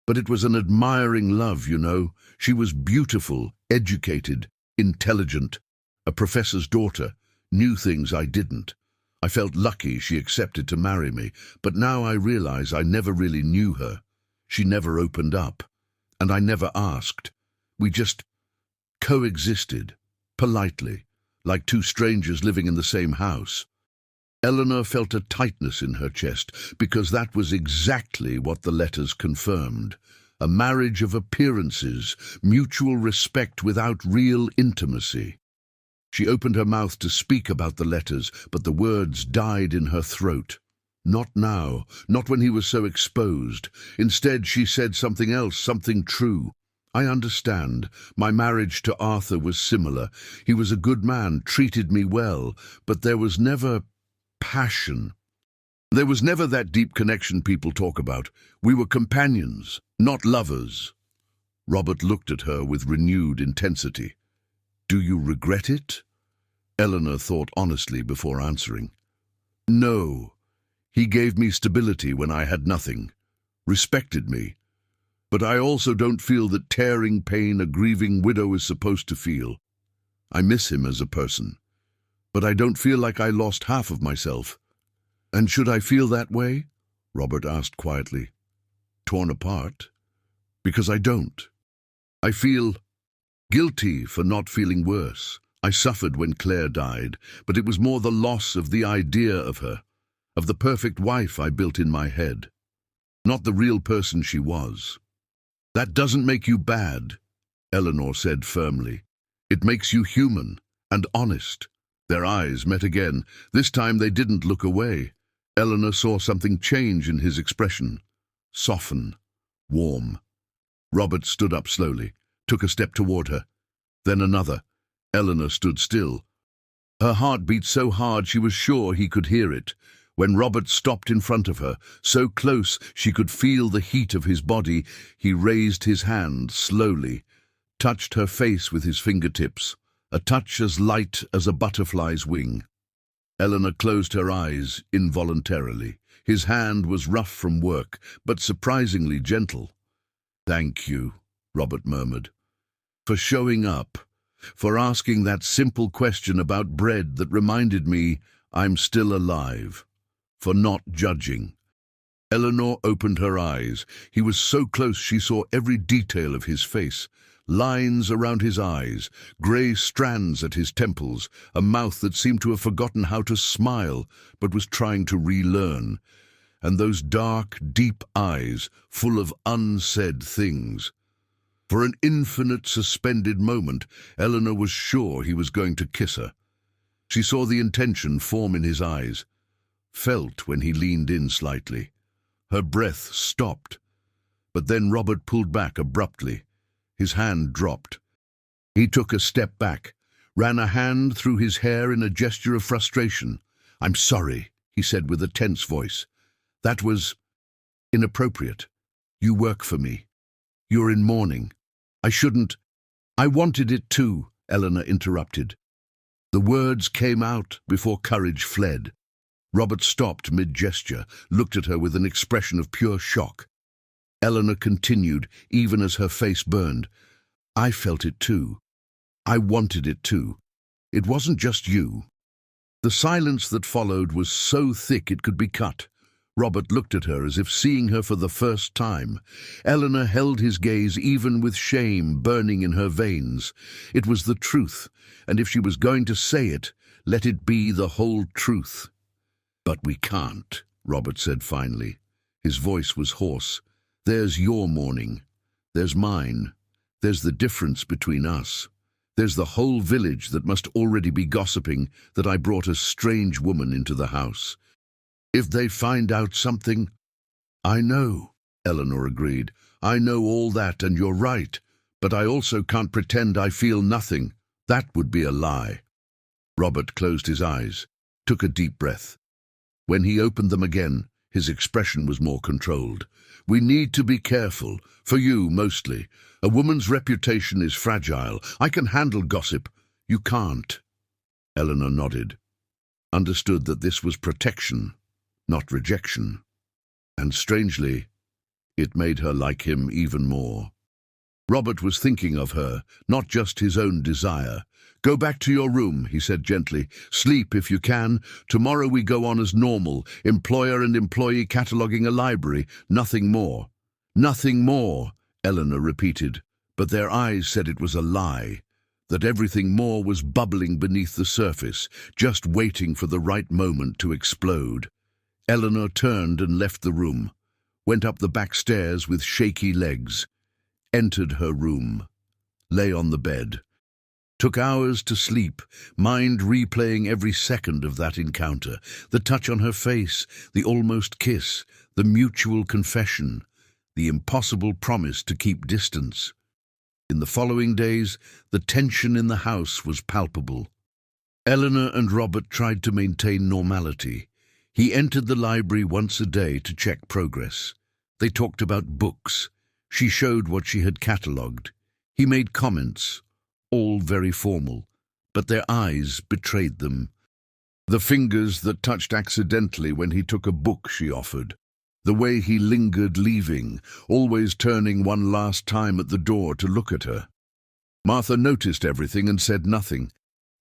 A: But it was an admiring love, you know. She was beautiful, educated, intelligent, a professor's daughter, knew things I didn't. I felt lucky she accepted to marry me, but now I realize I never really knew her. She never opened up, and I never asked. We just coexisted, politely, like two strangers living in the same house." Eleanor felt a tightness in her chest, because that was exactly what the letters confirmed. A marriage of appearances, mutual respect without real intimacy. She opened her mouth to speak about the letters, but the words died in her throat. Not now, not when he was so exposed. Instead, she said something else, something true. "I understand. My marriage to Arthur was similar. He was a good man, treated me well, but there was never passion. There was never that deep connection people talk about. We were companions, not lovers." Robert looked at her with renewed intensity. "Do you regret it?" Eleanor thought honestly before answering. "No. He gave me stability when I had nothing, respected me. But I also don't feel the tearing pain a grieving widow is supposed to feel. I miss him as a person, but I don't feel like I lost half of myself." "And should I feel that way?" Robert asked quietly. "Torn apart?" "Because I don't. I feel guilty for not feeling worse. I suffered when Claire died, but it was more the loss of the idea of her, of the perfect wife I built in my head, not the real person she was." "That doesn't make you bad," Eleanor said firmly. "It makes you human and honest." Their eyes met again. This time they didn't look away. Eleanor saw something change in his expression. Soften. Warm. Robert stood up slowly, took a step toward her. Then another. Eleanor stood still. Her heart beat so hard she was sure he could hear it. When Robert stopped in front of her, so close she could feel the heat of his body, he raised his hand slowly, touched her face with his fingertips, a touch as light as a butterfly's wing. Eleanor closed her eyes involuntarily. His hand was rough from work, but surprisingly gentle. "Thank you," Robert murmured, "for showing up, for asking that simple question about bread that reminded me I'm still alive, for not judging." Eleanor opened her eyes. He was so close she saw every detail of his face. Lines around his eyes, grey strands at his temples, a mouth that seemed to have forgotten how to smile but was trying to relearn, and those dark, deep eyes full of unsaid things. For an infinite suspended moment, Eleanor was sure he was going to kiss her. She saw the intention form in his eyes, felt when he leaned in slightly. Her breath stopped, but then Robert pulled back abruptly. His hand dropped. He took a step back, ran a hand through his hair in a gesture of frustration. "I'm sorry," he said with a tense voice. "That was inappropriate. You work for me. You're in mourning. I shouldn't—" "I wanted it too," Eleanor interrupted. The words came out before courage fled. Robert stopped mid-gesture, looked at her with an expression of pure shock. Eleanor continued, even as her face burned. "I felt it too. I wanted it too. It wasn't just you." The silence that followed was so thick it could be cut. Robert looked at her as if seeing her for the first time. Eleanor held his gaze even with shame burning in her veins. It was the truth, and if she was going to say it, let it be the whole truth. "But we can't," Robert said finally. His voice was hoarse. "There's your mourning. There's mine. There's the difference between us. There's the whole village that must already be gossiping that I brought a strange woman into the house. If they find out something—" "I know," Eleanor agreed. "I know all that, and you're right. But I also can't pretend I feel nothing. That would be a lie." Robert closed his eyes, took a deep breath. When he opened them again, his expression was more controlled. "We need to be careful, for you mostly. A woman's reputation is fragile. I can handle gossip. You can't." Eleanor nodded, understood that this was protection, not rejection. And strangely, it made her like him even more. Robert was thinking of her, not just his own desire. "Go back to your room," he said gently. "Sleep if you can. Tomorrow we go on as normal, employer and employee cataloguing a library. Nothing more." "Nothing more," Eleanor repeated, but their eyes said it was a lie, that everything more was bubbling beneath the surface, just waiting for the right moment to explode. Eleanor turned and left the room, went up the back stairs with shaky legs, entered her room, lay on the bed. Took hours to sleep, mind replaying every second of that encounter, the touch on her face, the almost kiss, the mutual confession, the impossible promise to keep distance. In the following days, the tension in the house was palpable. Eleanor and Robert tried to maintain normality. He entered the library once a day to check progress. They talked about books. She showed what she had catalogued. He made comments, all very formal, but their eyes betrayed them. The fingers that touched accidentally when he took a book she offered. The way he lingered leaving, always turning one last time at the door to look at her. Martha noticed everything and said nothing,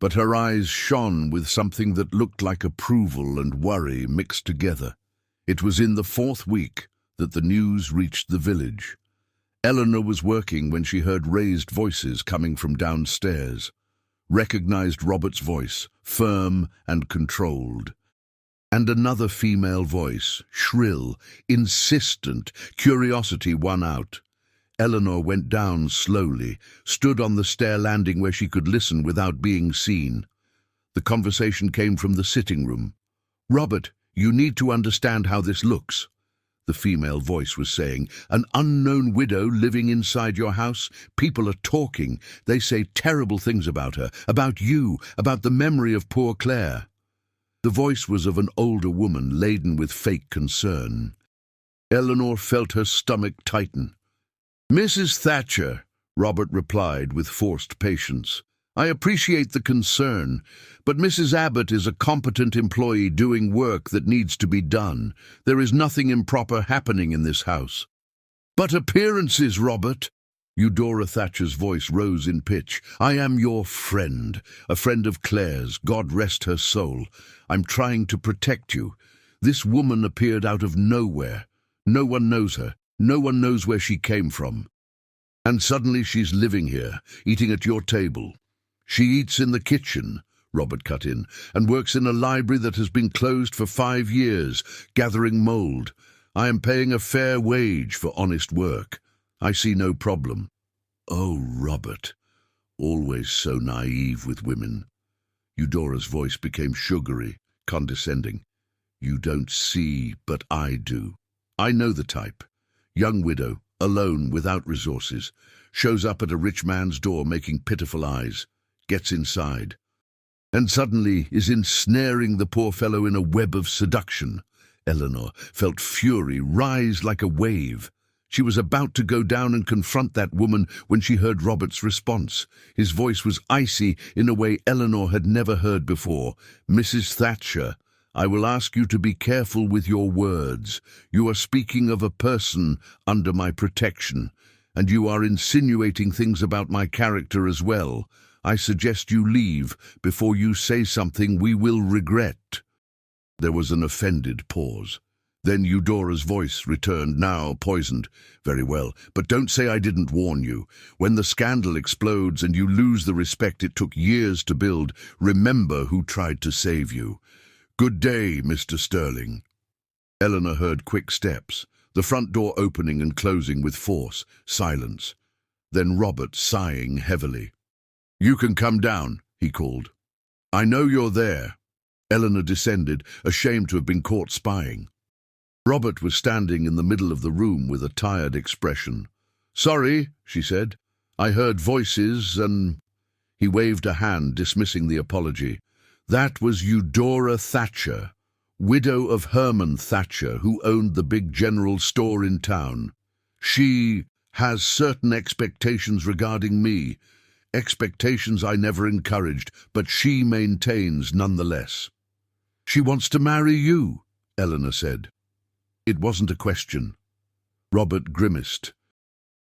A: but her eyes shone with something that looked like approval and worry mixed together. It was in the 4th week that the news reached the village. Eleanor was working when she heard raised voices coming from downstairs, recognized Robert's voice, firm and controlled. And another female voice, shrill, insistent, curiosity won out. Eleanor went down slowly, stood on the stair landing where she could listen without being seen. The conversation came from the sitting room. "Robert, you need to understand how this looks," the female voice was saying. "An unknown widow living inside your house. People are talking. They say terrible things about her, about you, about the memory of poor Claire." The voice was of an older woman laden with fake concern. Eleanor felt her stomach tighten. "Mrs. Thatcher," Robert replied with forced patience, "I appreciate the concern, but Mrs. Abbott is a competent employee doing work that needs to be done. There is nothing improper happening in this house." "But appearances, Robert!" Eudora Thatcher's voice rose in pitch. "I am your friend, a friend of Claire's, God rest her soul. I'm trying to protect you. This woman appeared out of nowhere. No one knows her. No one knows where she came from. And suddenly she's living here, eating at your table. She eats in the kitchen," Robert cut in, "and works in a library that has been closed for 5 years, gathering mold. I am paying a fair wage for honest work. I see no problem." "Oh, Robert, always so naive with women." Eudora's voice became sugary, condescending. "You don't see, but I do. I know the type. Young widow, alone, without resources, shows up at a rich man's door making pitiful eyes. gets inside, and suddenly is ensnaring the poor fellow in a web of seduction. Eleanor felt fury rise like a wave. She was about to go down and confront that woman when she heard Robert's response. His voice was icy in a way Eleanor had never heard before. "Mrs. Thatcher, I will ask you to be careful with your words. You are speaking of a person under my protection, and you are insinuating things about my character as well. I suggest you leave before you say something we will regret." There was an offended pause. Then Eudora's voice returned, now poisoned. "Very well, but don't say I didn't warn you. When the scandal explodes and you lose the respect it took years to build, remember who tried to save you. Good day, Mr. Sterling." Eleanor heard quick steps, the front door opening and closing with force. Silence. Then Robert sighing heavily. "You can come down," he called. "I know you're there." Eleanor descended, ashamed to have been caught spying. Robert was standing in the middle of the room with a tired expression. "Sorry," she said. "I heard voices and—" He waved a hand, dismissing the apology. "That was Eudora Thatcher, widow of Herman Thatcher, who owned the big general store in town. She has certain expectations regarding me, expectations I never encouraged, but she maintains nonetheless." "She wants to marry you," Eleanor said. It wasn't a question. Robert grimaced.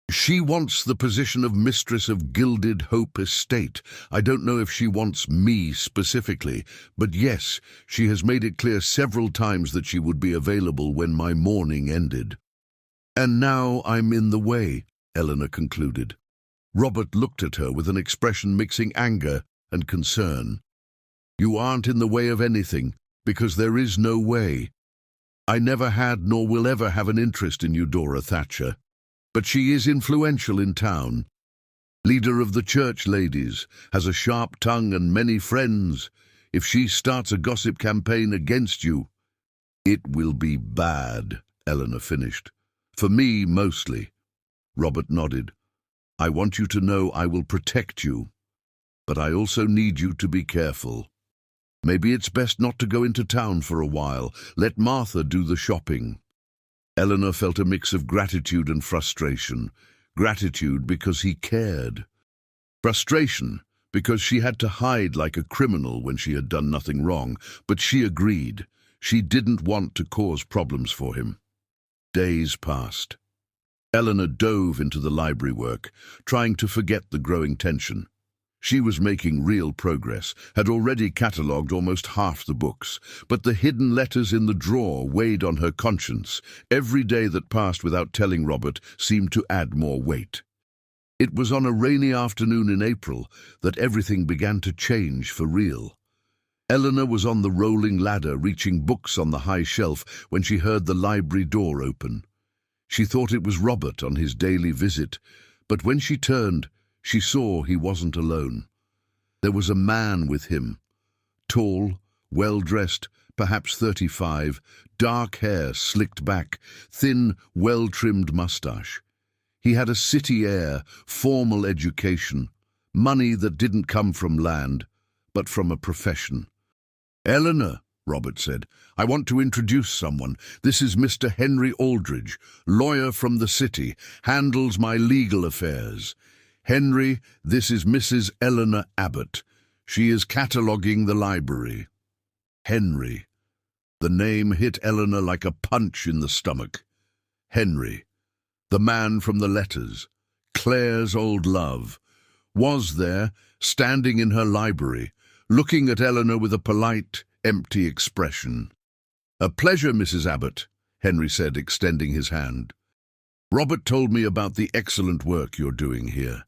A: "She wants the position of mistress of Gilded Hope Estate. I don't know if she wants me specifically, but yes, she has made it clear several times that she would be available when my mourning ended." "And now I'm in the way," Eleanor concluded. Robert looked at her with an expression mixing anger and concern. "You aren't in the way of anything, because there is no way. I never had nor will ever have an interest in Eudora Thatcher, but she is influential in town. Leader of the church ladies, has a sharp tongue and many friends. If she starts a gossip campaign against you—" "It will be bad," Eleanor finished. "For me, mostly." Robert nodded. "I want you to know I will protect you, but I also need you to be careful. Maybe it's best not to go into town for a while. Let Martha do the shopping." Eleanor felt a mix of gratitude and frustration. Gratitude because he cared. Frustration because she had to hide like a criminal when she had done nothing wrong, but she agreed. She didn't want to cause problems for him. Days passed. Eleanor dove into the library work, trying to forget the growing tension. She was making real progress, had already catalogued almost half the books, but the hidden letters in the drawer weighed on her conscience. Every day that passed without telling Robert seemed to add more weight. It was on a rainy afternoon in April that everything began to change for real. Eleanor was on the rolling ladder reaching books on the high shelf when she heard the library door open. She thought it was Robert on his daily visit, but when she turned, she saw he wasn't alone. There was a man with him. Tall, well-dressed, perhaps 35, dark hair slicked back, thin, well-trimmed mustache. He had a city air, formal education, money that didn't come from land, but from a profession. "Eleanor," Robert said, "I want to introduce someone. This is Mr. Henry Aldridge, lawyer from the city, handles my legal affairs. Henry, this is Mrs. Eleanor Abbott. She is cataloguing the library." Henry. The name hit Eleanor like a punch in the stomach. Henry, the man from the letters, Claire's old love, was there, standing in her library, looking at Eleanor with a polite, empty expression. "A pleasure, Mrs. Abbott," Henry said, extending his hand. "Robert told me about the excellent work you're doing here."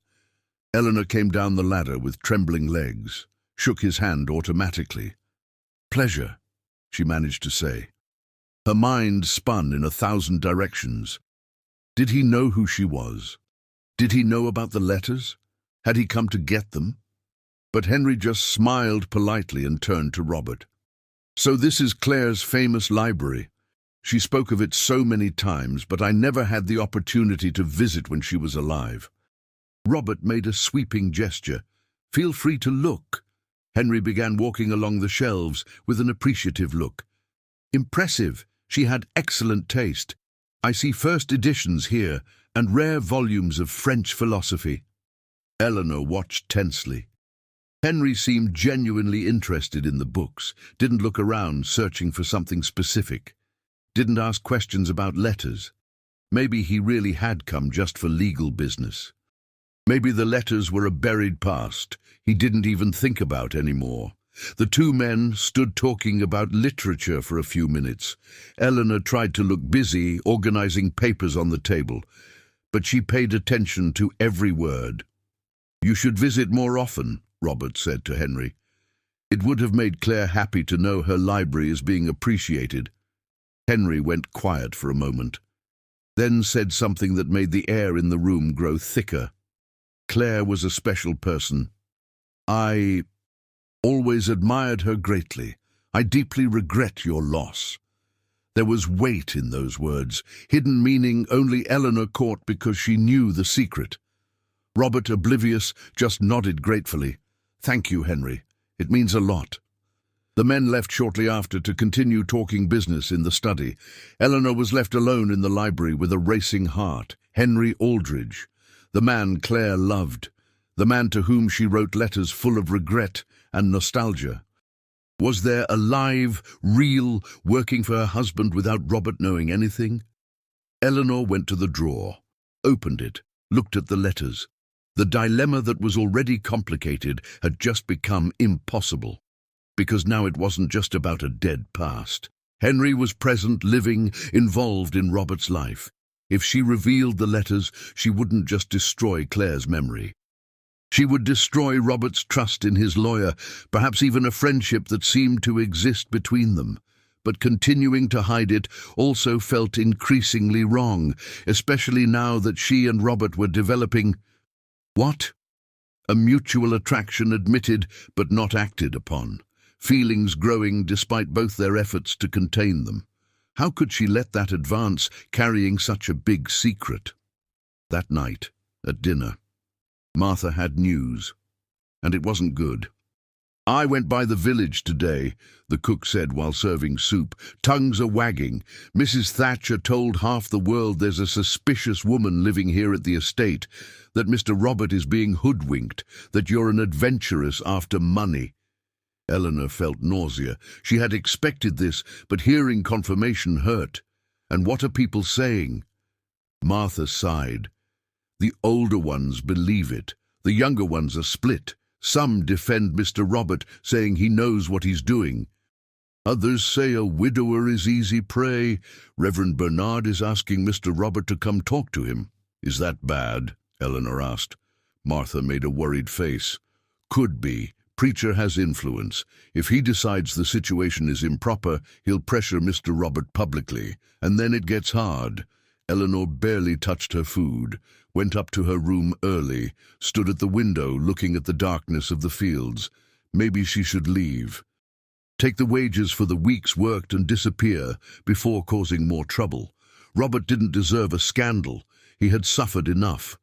A: Eleanor came down the ladder with trembling legs, shook his hand automatically. "Pleasure," she managed to say. Her mind spun in 1,000 directions. Did he know who she was? Did he know about the letters? Had he come to get them? But Henry just smiled politely and turned to Robert. "So this is Claire's famous library. She spoke of it so many times, but I never had the opportunity to visit when she was alive." Robert made a sweeping gesture. Feel free to look. Henry began walking along the shelves with an appreciative look. Impressive. She had excellent taste. I see first editions here and rare volumes of French philosophy. Eleanor watched tensely. Henry seemed genuinely interested in the books, didn't look around searching for something specific, didn't ask questions about letters. Maybe he really had come just for legal business. Maybe the letters were a buried past he didn't even think about anymore. The two men stood talking about literature for a few minutes. Eleanor tried to look busy, organizing papers on the table, but she paid attention to every word. "You should visit more often," Robert said to Henry. It would have made Claire happy to know her library is being appreciated. Henry went quiet for a moment, then said something that made the air in the room grow thicker. Claire was a special person. I always admired her greatly. I deeply regret your loss. There was weight in those words, hidden meaning only Eleanor caught because she knew the secret. Robert, oblivious, just nodded gratefully. "Thank you, Henry. It means a lot." The men left shortly after to continue talking business in the study. Eleanor was left alone in the library with a racing heart. Henry Aldridge, the man Claire loved, the man to whom she wrote letters full of regret and nostalgia. Was there alive, real, working for her husband without Robert knowing anything? Eleanor went to the drawer, opened it, looked at the letters. The dilemma that was already complicated had just become impossible, because now it wasn't just about a dead past. Henry was present, living, involved in Robert's life. If she revealed the letters, she wouldn't just destroy Claire's memory. She would destroy Robert's trust in his lawyer, perhaps even a friendship that seemed to exist between them. But continuing to hide it also felt increasingly wrong, especially now that she and Robert were developing what? A mutual attraction admitted but not acted upon, feelings growing despite both their efforts to contain them. How could she let that advance, carrying such a big secret? That night, at dinner, Martha had news, and it wasn't good. "I went by the village today," the cook said while serving soup. "Tongues are wagging. Mrs. Thatcher told half the world there's a suspicious woman living here at the estate, that Mr. Robert is being hoodwinked, that you're an adventuress after money." Eleanor felt nausea. She had expected this, but hearing confirmation hurt. And what are people saying? Martha sighed. The older ones believe it. The younger ones are split. Some defend Mr. Robert, saying he knows what he's doing. Others say a widower is easy prey. Reverend Bernard is asking Mr. Robert to come talk to him. "Is that bad?" Eleanor asked. Martha made a worried face. "Could be. Preacher has influence. If he decides the situation is improper, he'll pressure Mr. Robert publicly, and then it gets hard." Eleanor barely touched her food, went up to her room early, stood at the window looking at the darkness of the fields. Maybe she should leave. Take the wages for the weeks worked and disappear before causing more trouble. Robert didn't deserve a scandal. He had suffered enough.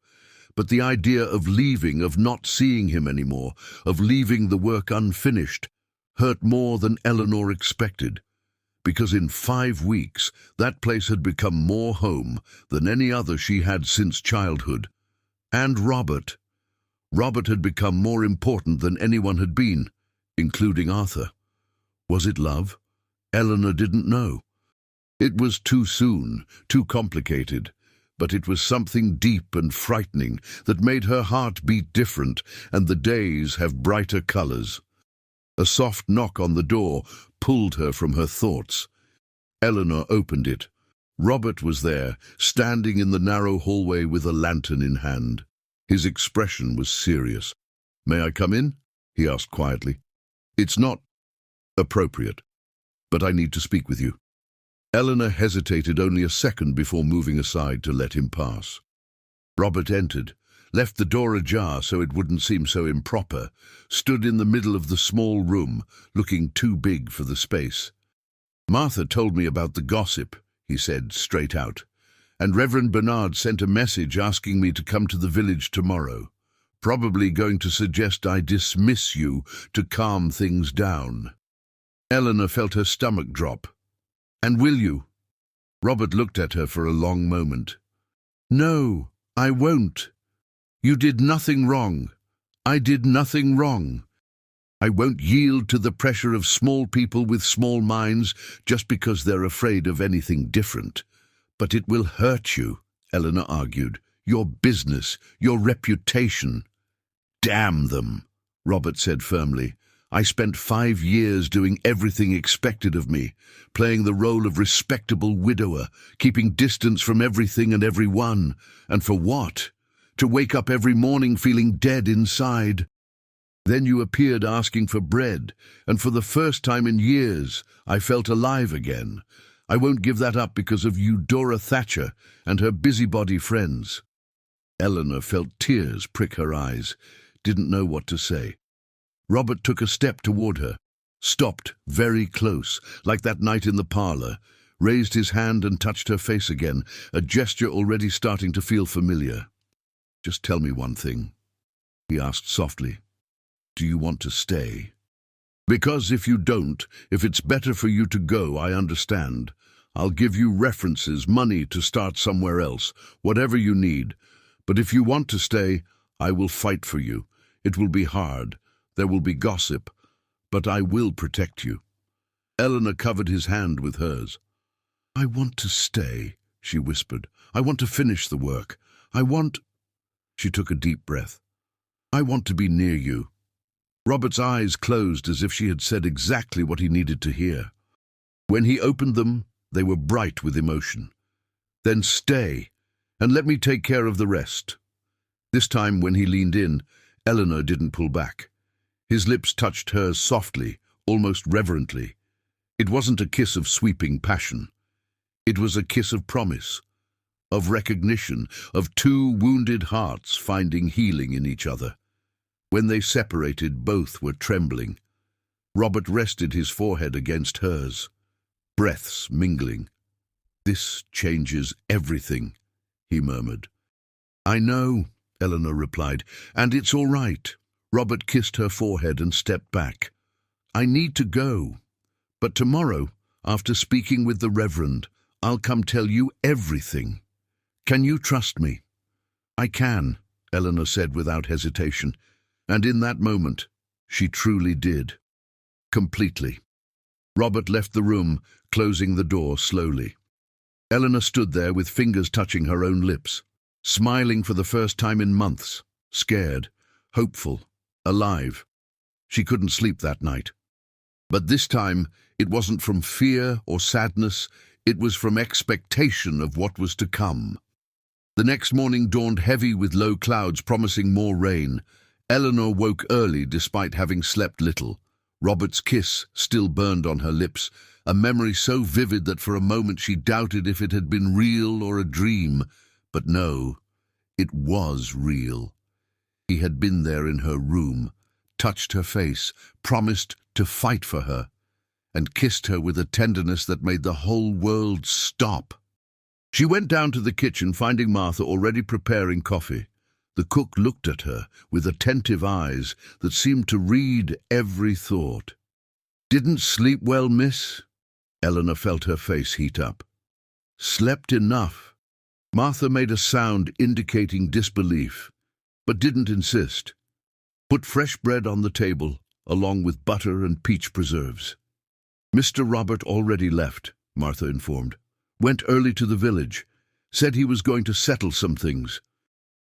A: But the idea of leaving, of not seeing him anymore, of leaving the work unfinished, hurt more than Eleanor expected. Because in 5 weeks, that place had become more home than any other she had since childhood. And Robert. Robert had become more important than anyone had been, including Arthur. Was it love? Eleanor didn't know. It was too soon, too complicated. But it was something deep and frightening that made her heart beat different and the days have brighter colors. A soft knock on the door pulled her from her thoughts. Eleanor opened it. Robert was there, standing in the narrow hallway with a lantern in hand. His expression was serious. "May I come in?" he asked quietly. "It's not appropriate, but I need to speak with you." Eleanor hesitated only a second before moving aside to let him pass. Robert entered, left the door ajar so it wouldn't seem so improper, stood in the middle of the small room, looking too big for the space. "Martha told me about the gossip," he said straight out, "and Reverend Bernard sent a message asking me to come to the village tomorrow." Probably going to suggest I dismiss you to calm things down. Eleanor felt her stomach drop. And will you? Robert looked at her for a long moment. No, I won't. You did nothing wrong. I did nothing wrong. I won't yield to the pressure of small people with small minds just because they're afraid of anything different. But it will hurt you, Eleanor argued. Your business, your reputation. Damn them, Robert said firmly. I spent 5 years doing everything expected of me, playing the role of respectable widower, keeping distance from everything and everyone. And for what? To wake up every morning feeling dead inside. Then you appeared asking for bread, and for the first time in years, I felt alive again. I won't give that up because of Eudora Thatcher and her busybody friends. Eleanor felt tears prick her eyes, didn't know what to say. Robert took a step toward her, stopped very close, like that night in the parlor, raised his hand and touched her face again, a gesture already starting to feel familiar. Just tell me one thing, he asked softly. Do you want to stay? Because if you don't, if it's better for you to go, I understand. I'll give you references, money to start somewhere else, whatever you need. But if you want to stay, I will fight for you. It will be hard. There will be gossip. But I will protect you. Eleanor covered his hand with hers. I want to stay, she whispered. I want to finish the work. I want... She took a deep breath. I want to be near you. Robert's eyes closed as if she had said exactly what he needed to hear. When he opened them, they were bright with emotion. Then stay, and let me take care of the rest. This time, when he leaned in, Eleanor didn't pull back. His lips touched hers softly, almost reverently. It wasn't a kiss of sweeping passion. It was a kiss of promise, of recognition, of two wounded hearts finding healing in each other. When they separated, both were trembling. Robert rested his forehead against hers, breaths mingling. This changes everything, he murmured. I know, Eleanor replied, and it's all right. Robert kissed her forehead and stepped back. I need to go, but tomorrow, after speaking with the Reverend, I'll come tell you everything. Can you trust me? I can, Eleanor said without hesitation. And in that moment, she truly did. Completely. Robert left the room, closing the door slowly. Eleanor stood there with fingers touching her own lips, smiling for the first time in months, scared, hopeful, alive. She couldn't sleep that night. But this time, it wasn't from fear or sadness, it was from expectation of what was to come. The next morning dawned heavy with low clouds promising more rain. Eleanor woke early despite having slept little. Robert's kiss still burned on her lips, a memory so vivid that for a moment she doubted if it had been real or a dream. But no, it was real. He had been there in her room, touched her face, promised to fight for her, and kissed her with a tenderness that made the whole world stop. She went down to the kitchen, finding Martha already preparing coffee. The cook looked at her with attentive eyes that seemed to read every thought. Didn't sleep well, miss? Eleanor felt her face heat up. Slept enough. Martha made a sound indicating disbelief, but didn't insist. Put fresh bread on the table, along with butter and peach preserves. Mr. Robert already left, Martha informed. Went early to the village. Said he was going to settle some things.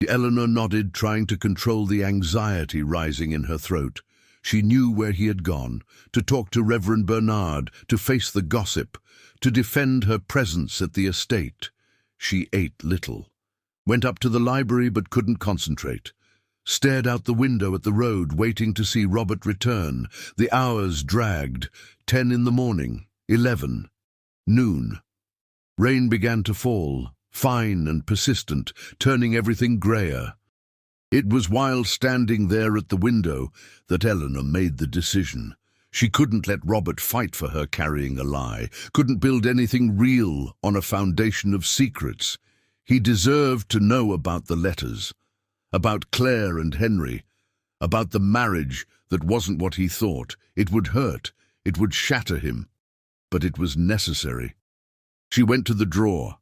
A: Eleanor nodded, trying to control the anxiety rising in her throat. She knew where he had gone, to talk to Reverend Bernard, to face the gossip, to defend her presence at the estate. She ate little. Went up to the library but couldn't concentrate. Stared out the window at the road, waiting to see Robert return. The hours dragged. 10 in the morning, 11, noon. Rain began to fall, fine and persistent, turning everything grayer. It was while standing there at the window that Eleanor made the decision. She couldn't let Robert fight for her carrying a lie, couldn't build anything real on a foundation of secrets. He deserved to know about the letters. about Claire and Henry, about the marriage that wasn't what he thought. It would hurt, it would shatter him, but it was necessary. She went to the drawer,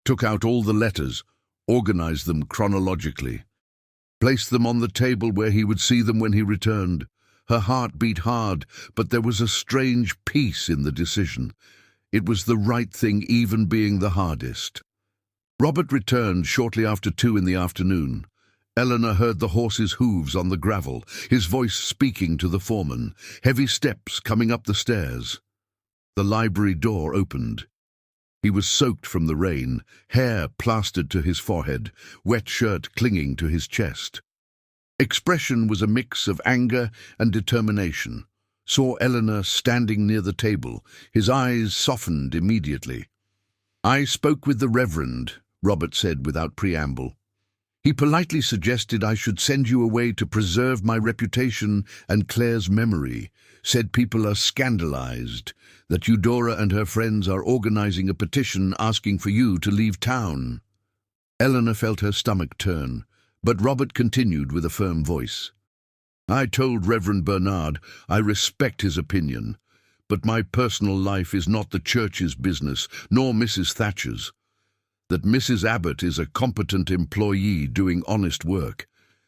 A: took out all the letters, organized them chronologically, placed them on the table where he would see them when he returned. Her heart beat hard, but there was a strange peace in the decision. It was the right thing, even being the hardest. Robert returned shortly after 2 in the afternoon. Eleanor heard the horse's hooves on the gravel, his voice speaking to the foreman, heavy steps coming up the stairs. The library door opened. He was soaked from the rain, hair plastered to his forehead, wet shirt clinging to his chest. Expression was a mix of anger and determination. Saw Eleanor standing near the table. His eyes softened immediately. "I spoke with the Reverend," Robert said without preamble. "He politely suggested I should send you away to preserve my reputation and Claire's memory. Said people are scandalized, that Eudora and her friends are organizing a petition asking for you to leave town." Eleanor felt her stomach turn, but Robert continued with a firm voice. "I told Reverend Bernard I respect his opinion, but my personal life is not the church's business, nor Mrs. Thatcher's. That Mrs. Abbott is a competent employee doing honest work,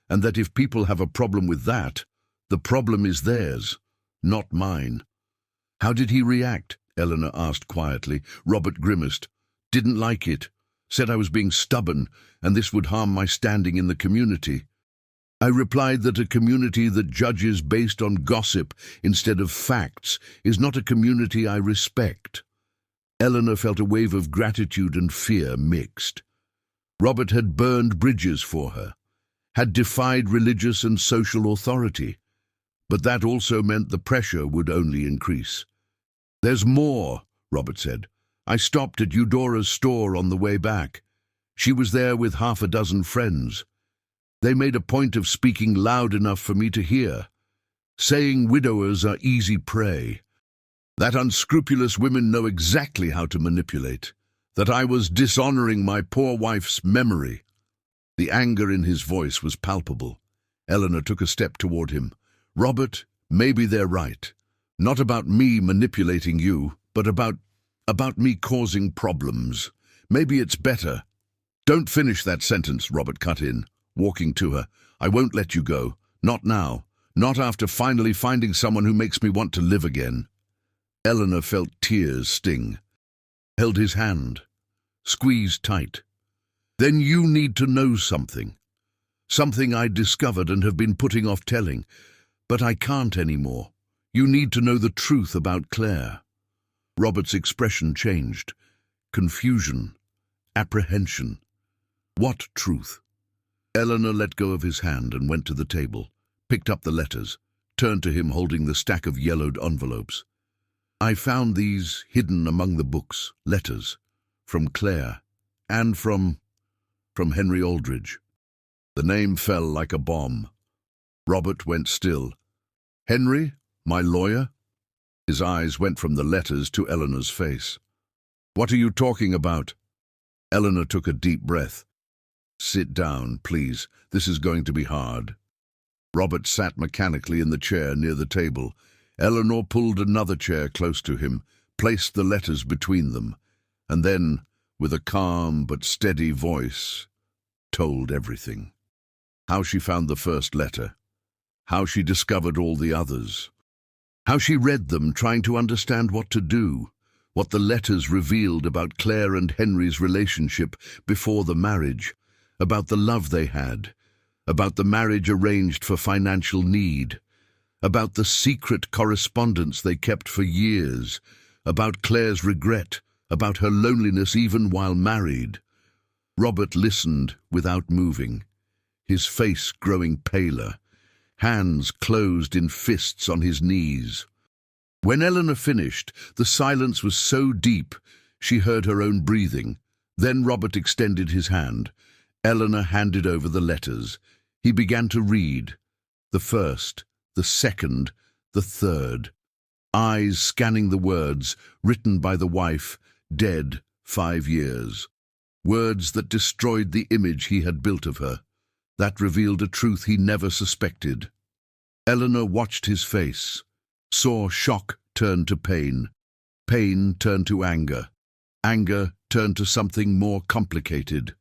A: and that if people have a problem with that, the problem is theirs, not mine." "How did he react?" Eleanor asked quietly. Robert grimaced. "Didn't like it. Said I was being stubborn, and this would harm my standing in the community. I replied that a community that judges based on gossip instead of facts is not a community I respect." Eleanor felt a wave of gratitude and fear mixed. Robert had burned bridges for her, had defied religious and social authority, but that also meant the pressure would only increase. "There's more," Robert said. "I stopped at Eudora's store on the way back. She was there with 6 friends. They made a point of speaking loud enough for me to hear, saying widowers are easy prey, that unscrupulous women know exactly how to manipulate, that I was dishonoring my poor wife's memory." The anger in his voice was palpable. Eleanor took a step toward him. "Robert, maybe they're right. Not about me manipulating you, but about me causing problems. Maybe it's better." "Don't finish that sentence," Robert cut in, walking to her. "I won't let you go. Not now. Not after finally finding someone who makes me want to live again." Eleanor felt tears sting, held his hand, squeezed tight. "Then you need to know something. Something I discovered and have been putting off telling. But I can't anymore. You need to know the truth about Claire." Robert's expression changed. Confusion, apprehension. What truth? Eleanor let go of his hand and went to the table, picked up the letters, turned to him holding the stack of yellowed envelopes. "I found these hidden among the books, letters, from Claire, and from Henry Aldridge." The name fell like a bomb. Robert went still. "Henry, my lawyer?" His eyes went from the letters to Eleanor's face. "What are you talking about?" Eleanor took a deep breath. "Sit down, please. This is going to be hard." Robert sat mechanically in the chair near the table. Eleanor pulled another chair close to him, placed the letters between them, and then, with a calm but steady voice, told everything. How she found the first letter, how she discovered all the others, how she read them trying to understand what to do, what the letters revealed about Claire and Henry's relationship before the marriage, about the love they had, about the marriage arranged for financial need, about the secret correspondence they kept for years, about Claire's regret, about her loneliness even while married. Robert listened without moving, his face growing paler, hands closed in fists on his knees. When Eleanor finished, the silence was so deep she heard her own breathing. Then Robert extended his hand. Eleanor handed over the letters. He began to read. The first, the second, the third. Eyes scanning the words, written by the wife, dead 5 years. Words that destroyed the image he had built of her. That revealed a truth he never suspected. Eleanor watched his face, saw shock turn to pain, pain turn to anger, anger turned to something more complicated.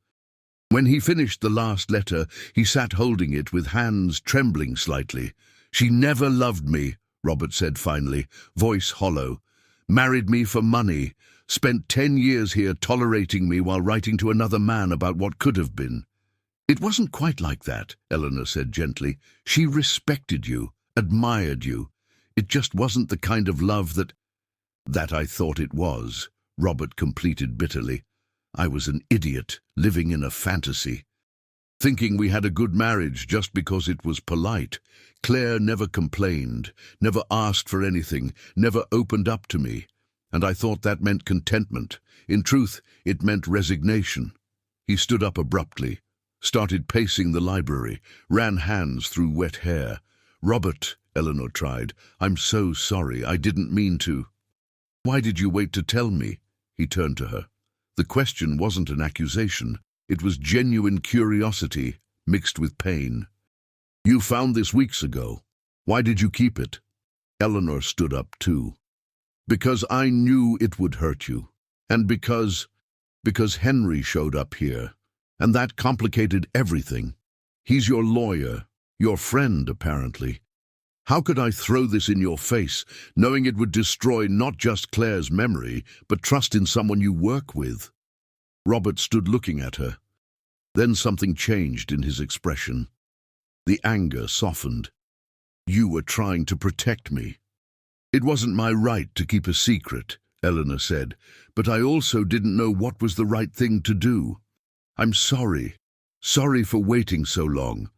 A: When he finished the last letter, he sat holding it with hands trembling slightly. "She never loved me," Robert said finally, voice hollow. "Married me for money, spent 10 years here tolerating me while writing to another man about what could have been." "It wasn't quite like that," Eleanor said gently. "She respected you, admired you. It just wasn't the kind of love that I thought it was," Robert completed bitterly. "I was an idiot, living in a fantasy. Thinking we had a good marriage just because it was polite. Claire never complained, never asked for anything, never opened up to me. And I thought that meant contentment. In truth, it meant resignation." He stood up abruptly, started pacing the library, ran hands through wet hair. "Robert," Eleanor tried, "I'm so sorry. I didn't mean to." "Why did you wait to tell me?" He turned to her. The question wasn't an accusation. It was genuine curiosity mixed with pain. "You found this weeks ago. Why did you keep it?" Eleanor stood up too. "Because I knew it would hurt you. And because Henry showed up here. And that complicated everything. He's your lawyer, your friend, apparently. How could I throw this in your face, knowing it would destroy not just Claire's memory, but trust in someone you work with?" Robert stood looking at her. Then something changed in his expression. The anger softened. "You were trying to protect me." "It wasn't my right to keep a secret," Eleanor said, "but I also didn't know what was the right thing to do. I'm sorry. Sorry for waiting so long."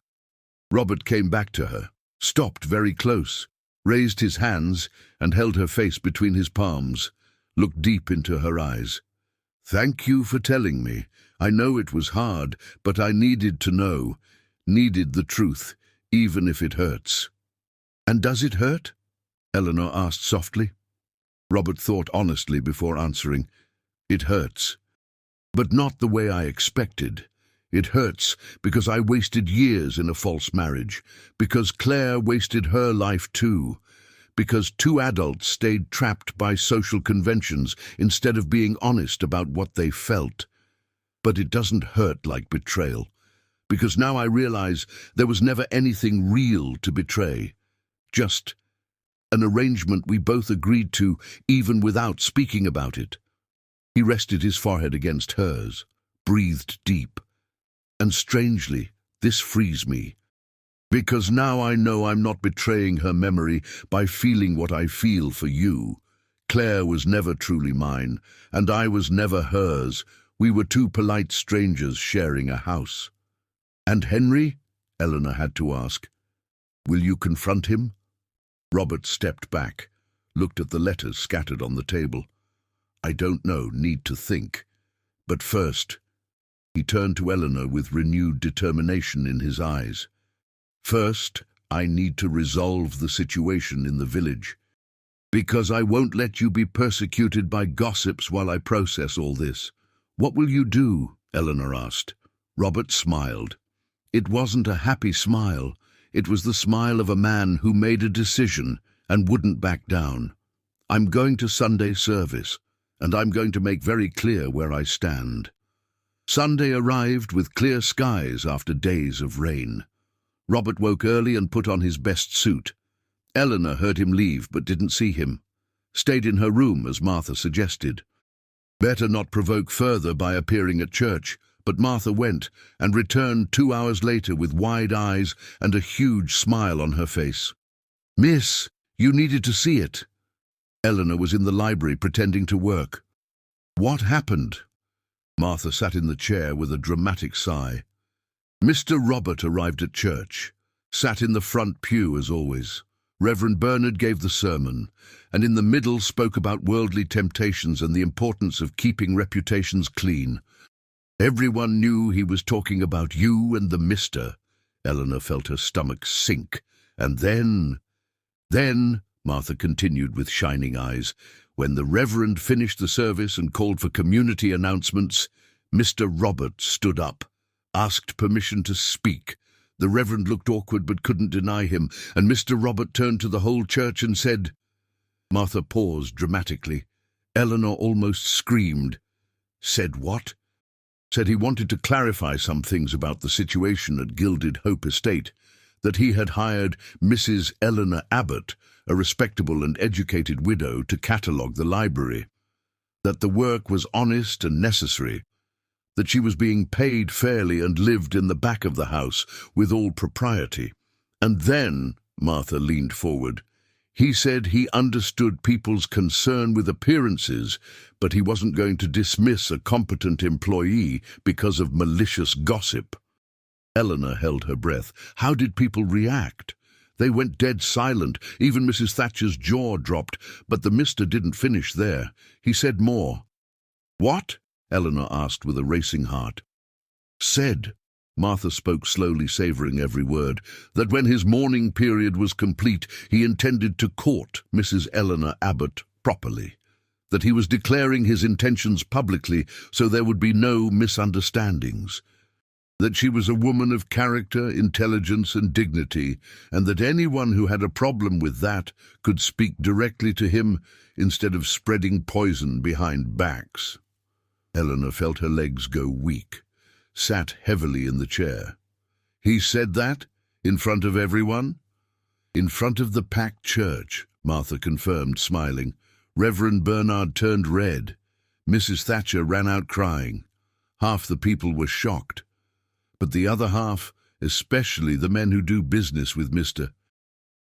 A: Robert came back to her, stopped very close, raised his hands and held her face between his palms, looked deep into her eyes. "Thank you for telling me. I know it was hard, but I needed to know, needed the truth, even if it hurts." "And does it hurt?" Eleanor asked softly. Robert thought honestly before answering. "It hurts. But not the way I expected. It hurts because I wasted years in a false marriage, because Claire wasted her life too, because 2 adults stayed trapped by social conventions instead of being honest about what they felt. But it doesn't hurt like betrayal, because now I realize there was never anything real to betray. Just an arrangement we both agreed to, even without speaking about it." He rested his forehead against hers, breathed deep. "And strangely, this frees me. Because now I know I'm not betraying her memory by feeling what I feel for you. Claire was never truly mine, and I was never hers. We were 2 polite strangers sharing a house." "And Henry?" Eleanor had to ask. "Will you confront him?" Robert stepped back, looked at the letters scattered on the table. "I don't know, need to think. But first," he turned to Eleanor with renewed determination in his eyes. "First, I need to resolve the situation in the village. Because I won't let you be persecuted by gossips while I process all this." "What will you do?" Eleanor asked. Robert smiled. It wasn't a happy smile. It was the smile of a man who made a decision and wouldn't back down. "I'm going to Sunday service, and I'm going to make very clear where I stand." Sunday arrived with clear skies after days of rain. Robert woke early and put on his best suit. Eleanor heard him leave but didn't see him. Stayed in her room as Martha suggested. Better not provoke further by appearing at church, but Martha went and returned 2 hours later with wide eyes and a huge smile on her face. "Miss, you needed to see it." Eleanor was in the library pretending to work. "What happened?" Martha sat in the chair with a dramatic sigh. Mr. Robert arrived at church, sat in the front pew as always. Reverend Bernard gave the sermon, and in the middle spoke about worldly temptations and the importance of keeping reputations clean. Everyone knew he was talking about you and the mister. Eleanor felt her stomach sink. And then, Martha continued with shining eyes, when the Reverend finished the service and called for community announcements, Mr. Robert stood up, asked permission to speak, The Reverend looked awkward but couldn't deny him, and Mr. Robert turned to the whole church and said— Martha paused dramatically. Eleanor almost screamed. Said what? Said he wanted to clarify some things about the situation at Gilded Hope Estate, that he had hired Mrs. Eleanor Abbott, a respectable and educated widow, to catalogue the library, that the work was honest and necessary, that she was being paid fairly and lived in the back of the house with all propriety. And then, Martha leaned forward, he said he understood people's concern with appearances, but he wasn't going to dismiss a competent employee because of malicious gossip. Eleanor held her breath. How did people react? They went dead silent. Even Mrs. Thatcher's jaw dropped, but the mister didn't finish there. He said more. What? Eleanor asked with a racing heart. Said, Martha spoke slowly, savouring every word, that when his mourning period was complete, he intended to court Mrs. Eleanor Abbott properly, that he was declaring his intentions publicly so there would be no misunderstandings, that she was a woman of character, intelligence and dignity, and that anyone who had a problem with that could speak directly to him instead of spreading poison behind backs. Eleanor felt her legs go weak, sat heavily in the chair. He said that? In front of everyone? In front of the packed church, Martha confirmed, smiling. Reverend Bernard turned red. Mrs. Thatcher ran out crying. Half the people were shocked, but the other half, especially the men who do business with Mr.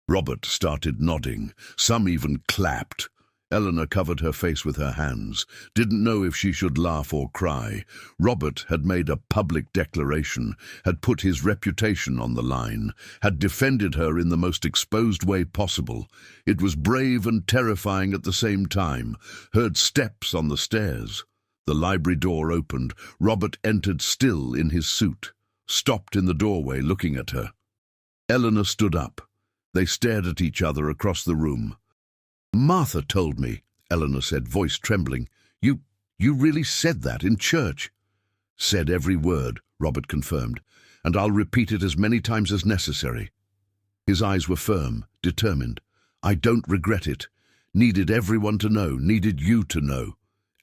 A: Robert, started nodding. Some even clapped. Eleanor covered her face with her hands, didn't know if she should laugh or cry. Robert had made a public declaration, had put his reputation on the line, had defended her in the most exposed way possible. It was brave and terrifying at the same time. Heard steps on the stairs. The library door opened. Robert entered, still in his suit, stopped in the doorway looking at her. Eleanor stood up. They stared at each other across the room. Martha told me, Eleanor said, voice trembling. You really said that in church? Said every word, Robert confirmed, and I'll repeat it as many times as necessary. His eyes were firm, determined. I don't regret it. Needed everyone to know, needed you to know.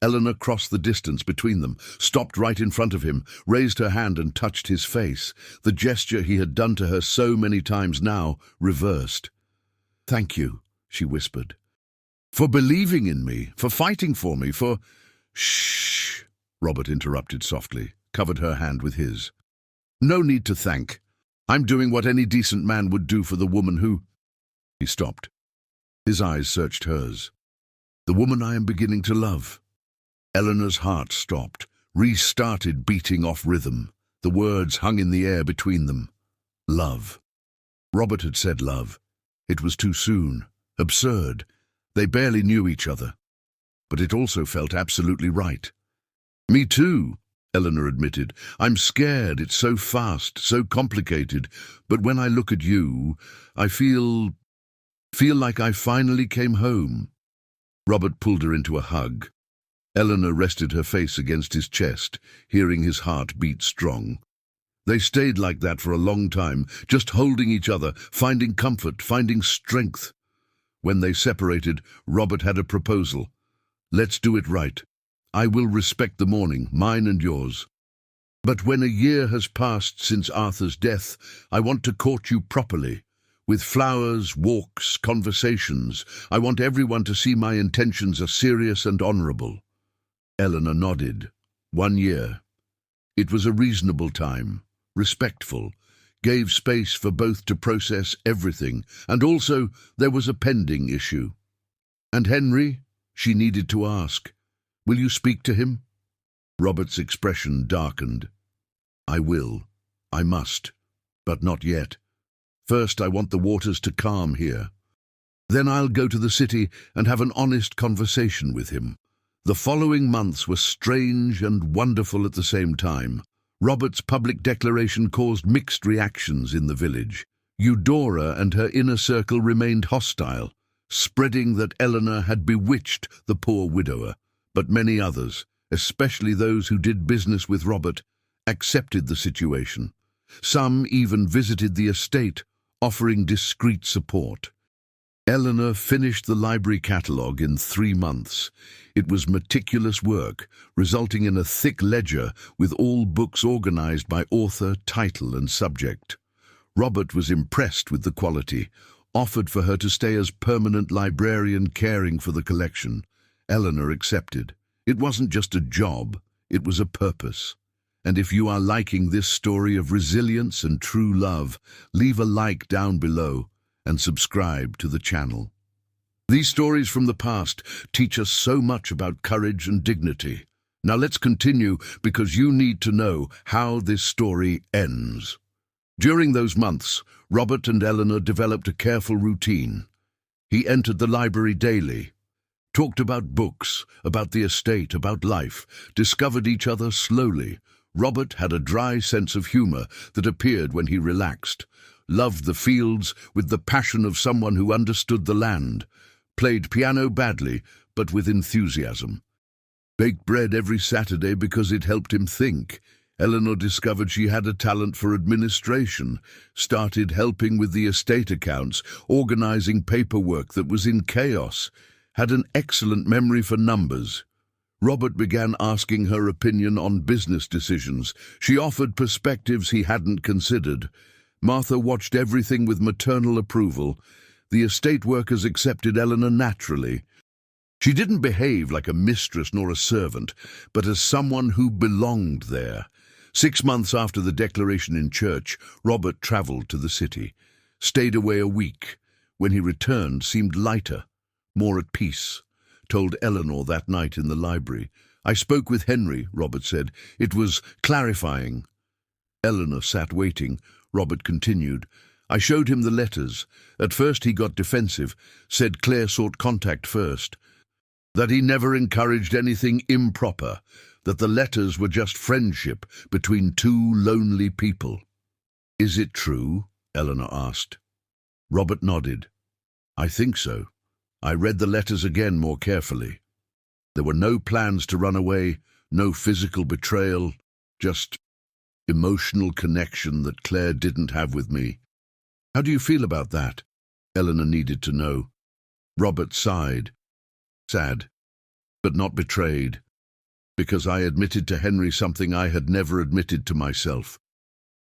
A: Eleanor crossed the distance between them, stopped right in front of him, raised her hand and touched his face. The gesture he had done to her so many times now reversed. Thank you, she whispered. For believing in me, for fighting for me, for— Shh, Robert interrupted softly, covered her hand with his. No need to thank. I'm doing what any decent man would do for the woman who— He stopped. His eyes searched hers. The woman I am beginning to love. Eleanor's heart stopped, restarted beating off rhythm. The words hung in the air between them. Love. Robert had said love. It was too soon. Absurd. They barely knew each other. But it also felt absolutely right. Me too, Eleanor admitted. I'm scared. It's so fast, so complicated. But when I look at you, I feel like I finally came home. Robert pulled her into a hug. Eleanor rested her face against his chest, hearing his heart beat strong. They stayed like that for a long time, just holding each other, finding comfort, finding strength. When they separated, Robert had a proposal. Let's do it right. I will respect the mourning, mine and yours. But when a year has passed since Arthur's death, I want to court you properly. With flowers, walks, conversations. I want everyone to see my intentions are serious and honourable. Eleanor nodded. 1 year. It was a reasonable time, respectful, gave space for both to process everything, and also there was a pending issue. And Henry? She needed to ask. Will you speak to him? Robert's expression darkened. I will. I must. But not yet. First, I want the waters to calm here. Then I'll go to the city and have an honest conversation with him. The following months were strange and wonderful at the same time. Robert's public declaration caused mixed reactions in the village. Eudora and her inner circle remained hostile, spreading that Eleanor had bewitched the poor widower. But many others, especially those who did business with Robert, accepted the situation. Some even visited the estate, offering discreet support. Eleanor finished the library catalogue in 3 months. It was meticulous work, resulting in a thick ledger with all books organized by author, title, and subject. Robert was impressed with the quality, offered for her to stay as permanent librarian caring for the collection. Eleanor accepted. It wasn't just a job, it was a purpose. And if you are liking this story of resilience and true love, leave a like down below and subscribe to the channel. These stories from the past teach us so much about courage and dignity. Now let's continue, because you need to know how this story ends. During those months, Robert and Eleanor developed a careful routine. He entered the library daily, talked about books, about the estate, about life, discovered each other slowly. Robert had a dry sense of humor that appeared when he relaxed, loved the fields with the passion of someone who understood the land, played piano badly but with enthusiasm, baked bread every Saturday because it helped him think. Eleanor discovered she had a talent for administration, started helping with the estate accounts, organizing paperwork that was in chaos, had an excellent memory for numbers. Robert began asking her opinion on business decisions. She offered perspectives he hadn't considered. Martha watched everything with maternal approval. The estate workers accepted Eleanor naturally. She didn't behave like a mistress nor a servant, but as someone who belonged there. 6 months after the declaration in church, Robert traveled to the city, stayed away a week. When he returned, seemed lighter, more at peace. Told Eleanor that night in the library. "I spoke with Henry," Robert said. "It was clarifying." Eleanor sat waiting. Robert continued. "I showed him the letters. At first he got defensive, said Claire sought contact first, that he never encouraged anything improper, that the letters were just friendship between two lonely people." "Is it true?" Eleanor asked. Robert nodded. "I think so. I read the letters again more carefully. There were no plans to run away, no physical betrayal, just emotional connection that Claire didn't have with me." "How do you feel about that?" Eleanor needed to know. Robert sighed. "Sad, but not betrayed, because I admitted to Henry something I had never admitted to myself.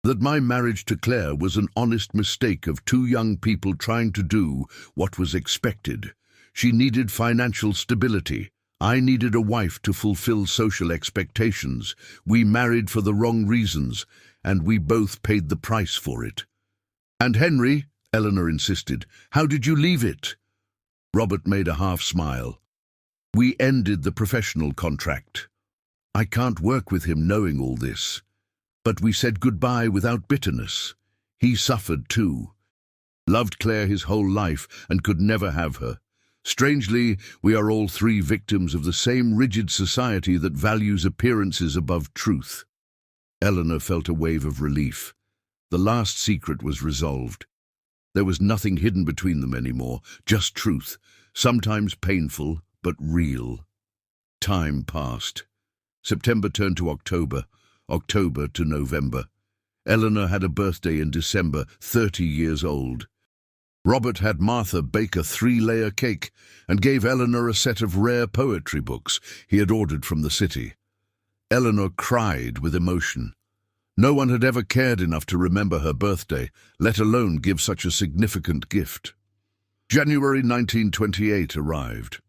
A: That my marriage to Claire was an honest mistake of two young people trying to do what was expected. She needed financial stability. I needed a wife to fulfill social expectations. We married for the wrong reasons, and we both paid the price for it." "And Henry," Eleanor insisted, "how did you leave it?" Robert made a half smile. "We ended the professional contract. I can't work with him knowing all this. But we said goodbye without bitterness. He suffered too. Loved Claire his whole life and could never have her. Strangely, we are all three victims of the same rigid society that values appearances above truth." Eleanor felt a wave of relief. The last secret was resolved. There was nothing hidden between them anymore, just truth, sometimes painful, but real. Time passed. September turned to October, October to November. Eleanor had a birthday in December, 30 years old. Robert had Martha bake a 3-layer cake and gave Eleanor a set of rare poetry books he had ordered from the city. Eleanor cried with emotion. No one had ever cared enough to remember her birthday, let alone give such a significant gift. January 1928 arrived.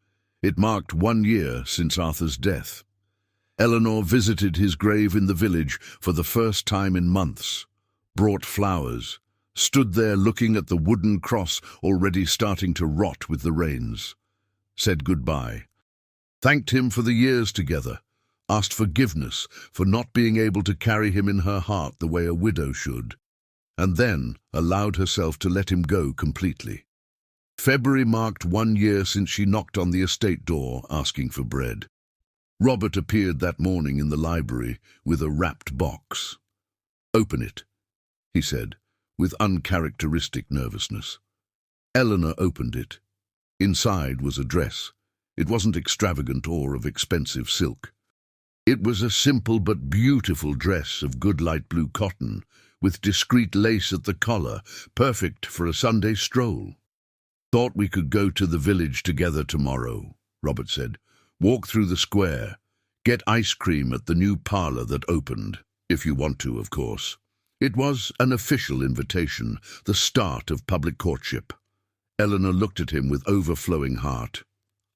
A: It marked 1 year since Arthur's death. Eleanor visited his grave in the village for the first time in months, brought flowers, stood there looking at the wooden cross already starting to rot with the rains, said goodbye, thanked him for the years together, asked forgiveness for not being able to carry him in her heart the way a widow should, and then allowed herself to let him go completely. February marked 1 year since she knocked on the estate door asking for bread. Robert appeared that morning in the library with a wrapped box. "Open it," he said, with uncharacteristic nervousness. Eleanor opened it. Inside was a dress. It wasn't extravagant or of expensive silk. It was a simple but beautiful dress of good light blue cotton, with discreet lace at the collar, perfect for a Sunday stroll. "Thought we could go to the village together tomorrow," Robert said. "Walk through the square. Get ice cream at the new parlor that opened, if you want to, of course." It was an official invitation, the start of public courtship. Eleanor looked at him with overflowing heart.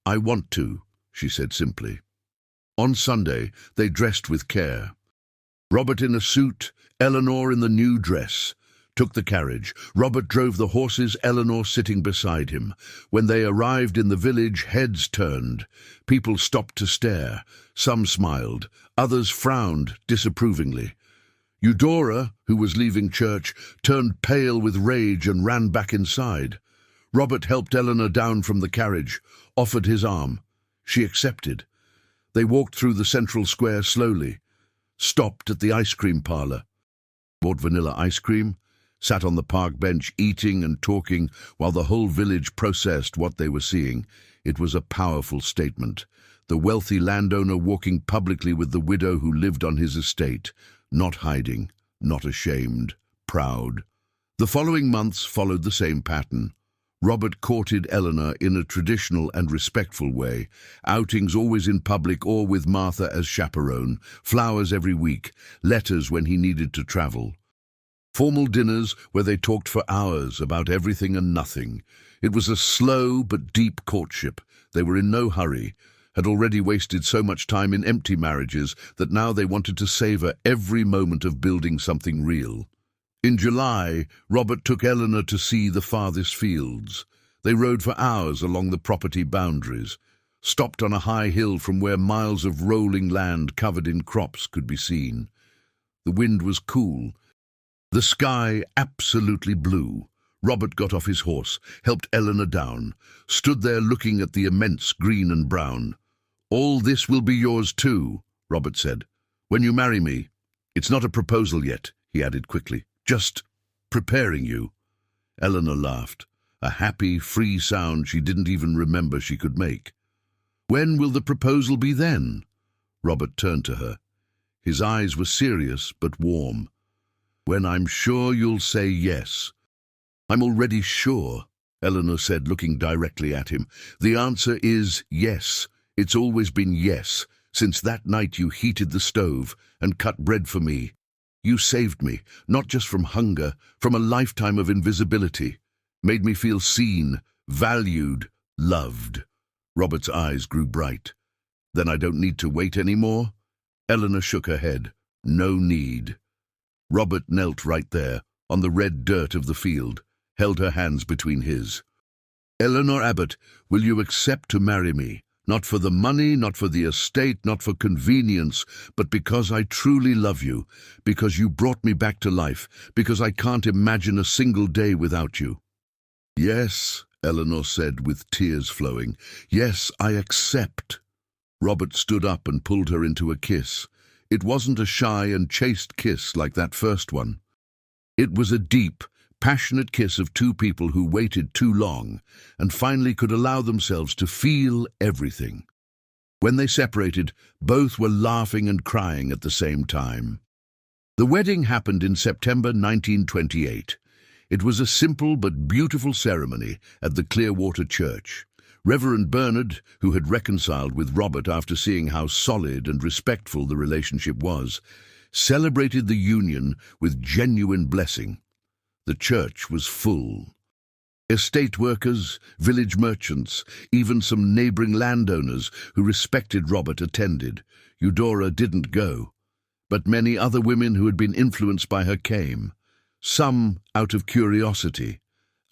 A: "I want to," she said simply. On Sunday, they dressed with care. Robert in a suit, Eleanor in the new dress. Took the carriage. Robert drove the horses, Eleanor sitting beside him. When they arrived in the village, heads turned. People stopped to stare. Some smiled. Others frowned disapprovingly. Eudora, who was leaving church, turned pale with rage and ran back inside. Robert helped Eleanor down from the carriage, offered his arm. She accepted. They walked through the central square slowly, stopped at the ice cream parlor, bought vanilla ice cream, sat on the park bench eating and talking while the whole village processed what they were seeing. It was a powerful statement. The wealthy landowner walking publicly with the widow who lived on his estate, not hiding, not ashamed, proud. The following months followed the same pattern. Robert courted Eleanor in a traditional and respectful way, outings always in public or with Martha as chaperone, flowers every week, letters when he needed to travel. Formal dinners where they talked for hours about everything and nothing. It was a slow but deep courtship. They were in no hurry, had already wasted so much time in empty marriages that now they wanted to savor every moment of building something real. In July, Robert took Eleanor to see the farthest fields. They rode for hours along the property boundaries, stopped on a high hill from where miles of rolling land covered in crops could be seen. The wind was cool, the sky absolutely blue. Robert got off his horse, helped Eleanor down, stood there looking at the immense green and brown. "All this will be yours too," Robert said, "when you marry me. It's not a proposal yet," he added quickly, "just preparing you." Eleanor laughed, a happy, free sound she didn't even remember she could make. "When will the proposal be then?" Robert turned to her. His eyes were serious but warm. "When I'm sure you'll say yes." "I'm already sure," Eleanor said, looking directly at him. "The answer is yes. It's always been yes, since that night you heated the stove and cut bread for me. You saved me, not just from hunger, from a lifetime of invisibility. Made me feel seen, valued, loved." Robert's eyes grew bright. "Then I don't need to wait any more?" Eleanor shook her head. "No need." Robert knelt right there, on the red dirt of the field, held her hands between his. "Eleanor Abbott, will you accept to marry me? Not for the money, not for the estate, not for convenience, but because I truly love you, because you brought me back to life, because I can't imagine a single day without you." "Yes," Eleanor said with tears flowing. "Yes, I accept." Robert stood up and pulled her into a kiss. It wasn't a shy and chaste kiss like that first one. It was a deep, passionate kiss of two people who waited too long and finally could allow themselves to feel everything. When they separated, both were laughing and crying at the same time. The wedding happened in September 1928. It was a simple but beautiful ceremony at the Clearwater Church. Reverend Bernard, who had reconciled with Robert after seeing how solid and respectful the relationship was, celebrated the union with genuine blessing. The church was full. Estate workers, village merchants, even some neighboring landowners who respected Robert attended. Eudora didn't go, but many other women who had been influenced by her came, some out of curiosity,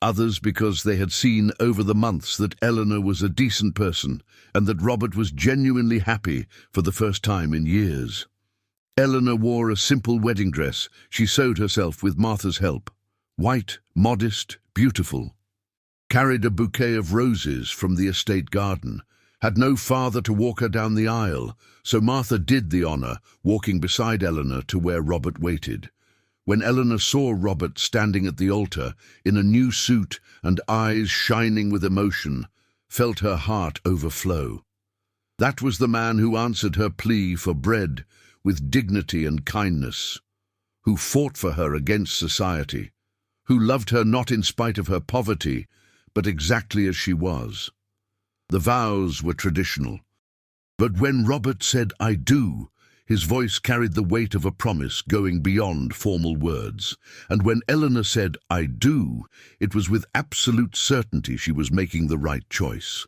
A: others because they had seen over the months that Eleanor was a decent person and that Robert was genuinely happy for the first time in years. Eleanor wore a simple wedding dress she sewed herself with Martha's help. White, modest, beautiful. Carried a bouquet of roses from the estate garden. Had no father to walk her down the aisle, so Martha did the honor, walking beside Eleanor to where Robert waited. When Eleanor saw Robert standing at the altar, in a new suit and eyes shining with emotion, felt her heart overflow. That was the man who answered her plea for bread with dignity and kindness, who fought for her against society, who loved her not in spite of her poverty, but exactly as she was. The vows were traditional, but when Robert said, "I do," his voice carried the weight of a promise going beyond formal words. And when Eleanor said, "I do," it was with absolute certainty she was making the right choice.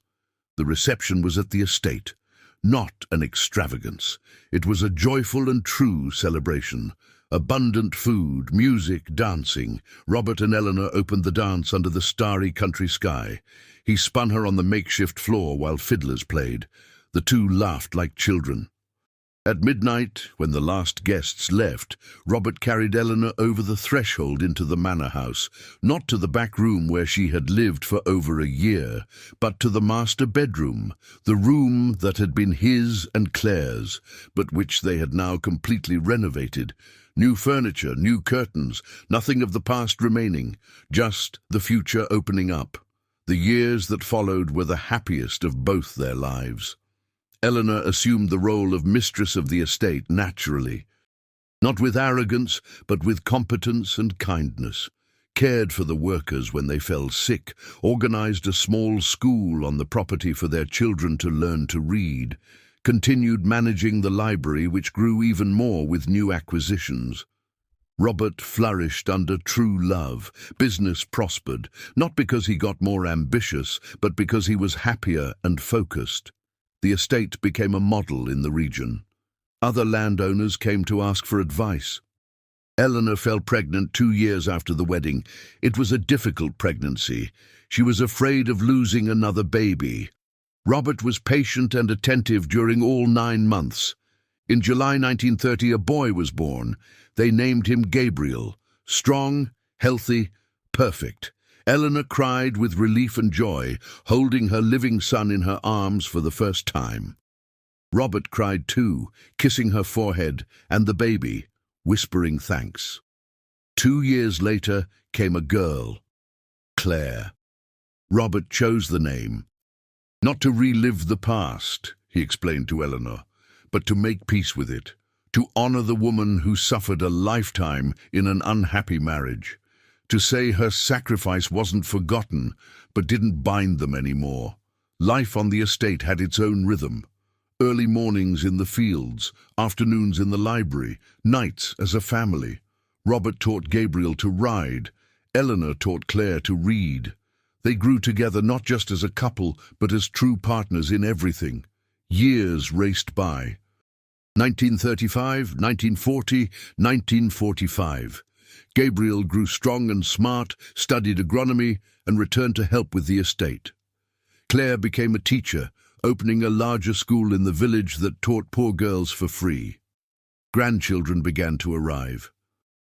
A: The reception was at the estate, not an extravagance. It was a joyful and true celebration. Abundant food, music, dancing. Robert and Eleanor opened the dance under the starry country sky. He spun her on the makeshift floor while fiddlers played. The two laughed like children. At midnight, when the last guests left, Robert carried Eleanor over the threshold into the manor house, not to the back room where she had lived for over a year, but to the master bedroom, the room that had been his and Claire's, but which they had now completely renovated. New furniture, new curtains, nothing of the past remaining, just the future opening up. The years that followed were the happiest of both their lives. Eleanor assumed the role of mistress of the estate naturally, not with arrogance, but with competence and kindness, cared for the workers when they fell sick, organized a small school on the property for their children to learn to read, continued managing the library, which grew even more with new acquisitions. Robert flourished under true love. Business prospered, not because he got more ambitious, but because he was happier and focused. The estate became a model in the region. Other landowners came to ask for advice. Eleanor fell pregnant 2 years after the wedding. It was a difficult pregnancy. She was afraid of losing another baby. Robert was patient and attentive during all 9 months. In July 1930, a boy was born. They named him Gabriel. Strong, healthy, perfect. Eleanor cried with relief and joy, holding her living son in her arms for the first time. Robert cried too, kissing her forehead and the baby, whispering thanks. 2 years later came a girl, Claire. Robert chose the name, not to relive the past, he explained to Eleanor, but to make peace with it, to honor the woman who suffered a lifetime in an unhappy marriage. To say her sacrifice wasn't forgotten, but didn't bind them anymore. Life on the estate had its own rhythm. Early mornings in the fields, afternoons in the library, nights as a family. Robert taught Gabriel to ride. Eleanor taught Claire to read. They grew together not just as a couple, but as true partners in everything. Years raced by. 1935, 1940, 1945. Gabriel grew strong and smart, studied agronomy, and returned to help with the estate. Claire became a teacher, opening a larger school in the village that taught poor girls for free. Grandchildren began to arrive.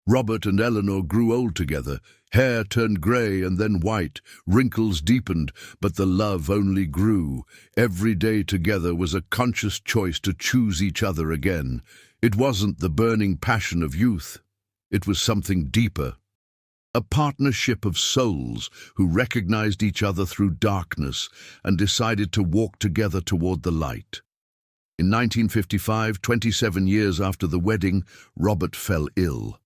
A: Robert and Eleanor grew old together. Hair turned grey and then white, wrinkles deepened, but the love only grew. Every day together was a conscious choice to choose each other again. It wasn't the burning passion of youth. It was something deeper, a partnership of souls who recognized each other through darkness and decided to walk together toward the light. In 1955, 27 years after the wedding, Robert fell ill.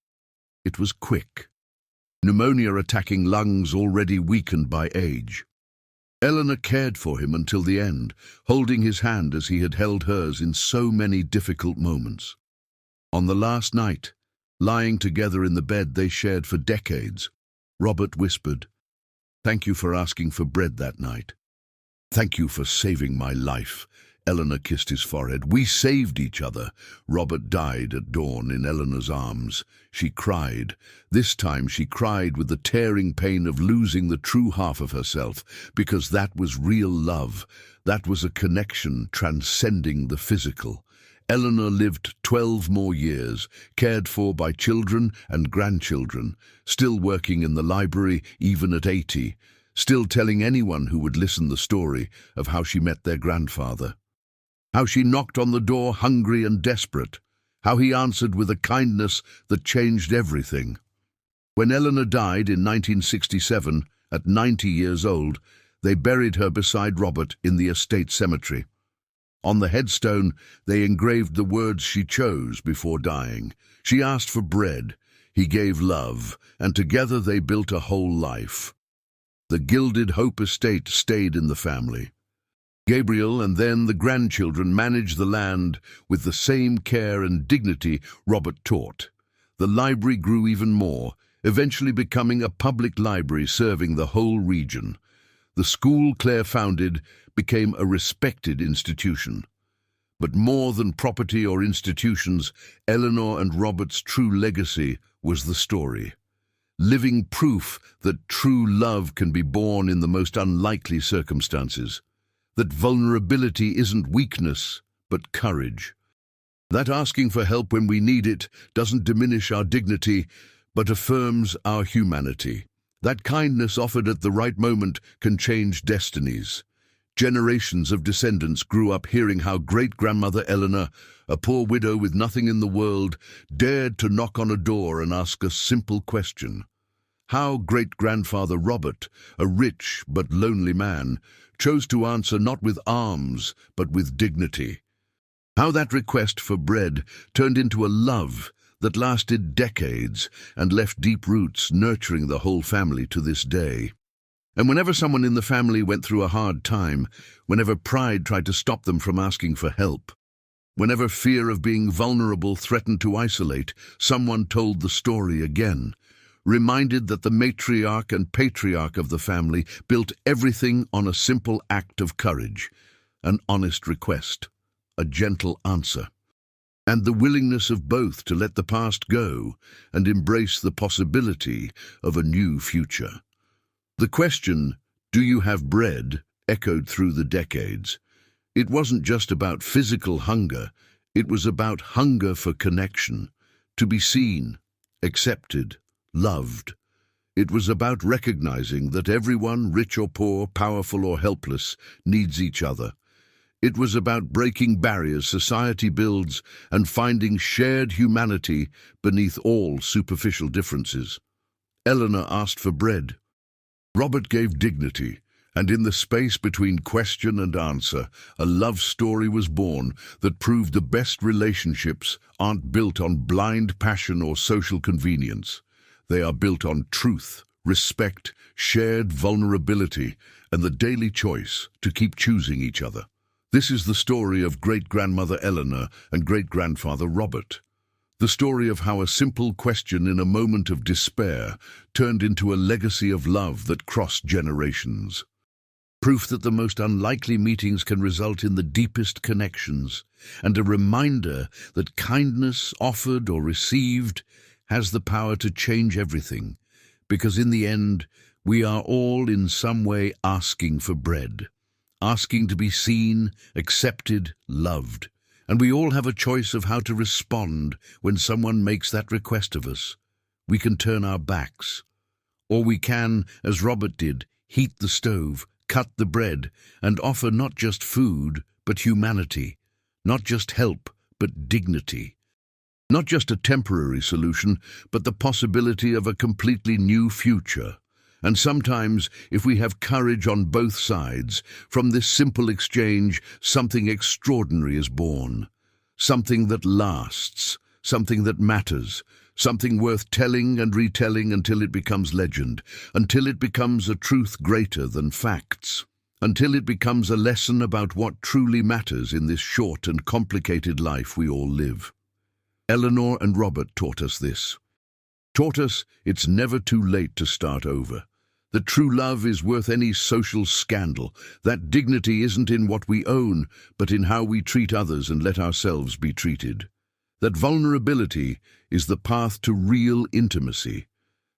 A: It was quick. Pneumonia attacking lungs already weakened by age. Eleanor cared for him until the end, holding his hand as he had held hers in so many difficult moments. On the last night, lying together in the bed they shared for decades, Robert whispered, "Thank you for asking for bread that night. Thank you for saving my life." Eleanor kissed his forehead. "We saved each other." Robert died at dawn in Eleanor's arms. She cried. This time she cried with the tearing pain of losing the true half of herself, because that was real love. That was a connection transcending the physical. Eleanor lived 12 more years, cared for by children and grandchildren, still working in the library even at 80, still telling anyone who would listen the story of how she met their grandfather. How she knocked on the door hungry and desperate, how he answered with a kindness that changed everything. When Eleanor died in 1967, at 90 years old, they buried her beside Robert in the estate cemetery. On the headstone, they engraved the words she chose before dying. She asked for bread. he gave love, and together they built a whole life. The gilded Hope estate stayed in the family. Gabriel and then the grandchildren managed the land with the same care and dignity Robert taught. The library grew even more, eventually becoming a public library serving the whole region. The school Claire founded became a respected institution. But more than property or institutions, Eleanor and Robert's true legacy was the story. Living proof that true love can be born in the most unlikely circumstances. That vulnerability isn't weakness, but courage. That asking for help when we need it doesn't diminish our dignity, but affirms our humanity. That kindness offered at the right moment can change destinies. Generations of descendants grew up hearing how great-grandmother Eleanor, a poor widow with nothing in the world, dared to knock on a door and ask a simple question. How great-grandfather Robert, a rich but lonely man, chose to answer not with alms but with dignity. How that request for bread turned into a love that lasted decades and left deep roots nurturing the whole family to this day. And whenever someone in the family went through a hard time, whenever pride tried to stop them from asking for help, whenever fear of being vulnerable threatened to isolate, someone told the story again, reminded that the matriarch and patriarch of the family built everything on a simple act of courage, an honest request, a gentle answer, and the willingness of both to let the past go and embrace the possibility of a new future. The question, "Do you have bread?" echoed through the decades. It wasn't just about physical hunger, it was about hunger for connection, to be seen, accepted, loved. It was about recognizing that everyone, rich or poor, powerful or helpless, needs each other. It was about breaking barriers society builds and finding shared humanity beneath all superficial differences. Eleanor asked for bread. Robert gave dignity, and in the space between question and answer, a love story was born that proved the best relationships aren't built on blind passion or social convenience. They are built on truth, respect, shared vulnerability, and the daily choice to keep choosing each other. This is the story of great-grandmother Eleanor and great-grandfather Robert. The story of how a simple question in a moment of despair turned into a legacy of love that crossed generations. Proof that the most unlikely meetings can result in the deepest connections, and a reminder that kindness, offered or received, has the power to change everything, because in the end, we are all in some way asking for bread. Asking to be seen, accepted, loved. And we all have a choice of how to respond when someone makes that request of us. We can turn our backs. Or we can, as Robert did, heat the stove, cut the bread, and offer not just food, but humanity. Not just help, but dignity. Not just a temporary solution, but the possibility of a completely new future. And sometimes, if we have courage on both sides, from this simple exchange, something extraordinary is born. Something that lasts, something that matters, something worth telling and retelling until it becomes legend, until it becomes a truth greater than facts, until it becomes a lesson about what truly matters in this short and complicated life we all live. Eleanor and Robert taught us this. Taught us it's never too late to start over. That true love is worth any social scandal. That dignity isn't in what we own, but in how we treat others and let ourselves be treated. That vulnerability is the path to real intimacy.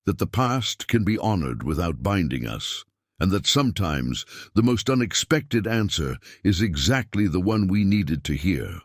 A: That the past can be honored without binding us. And that sometimes the most unexpected answer is exactly the one we needed to hear.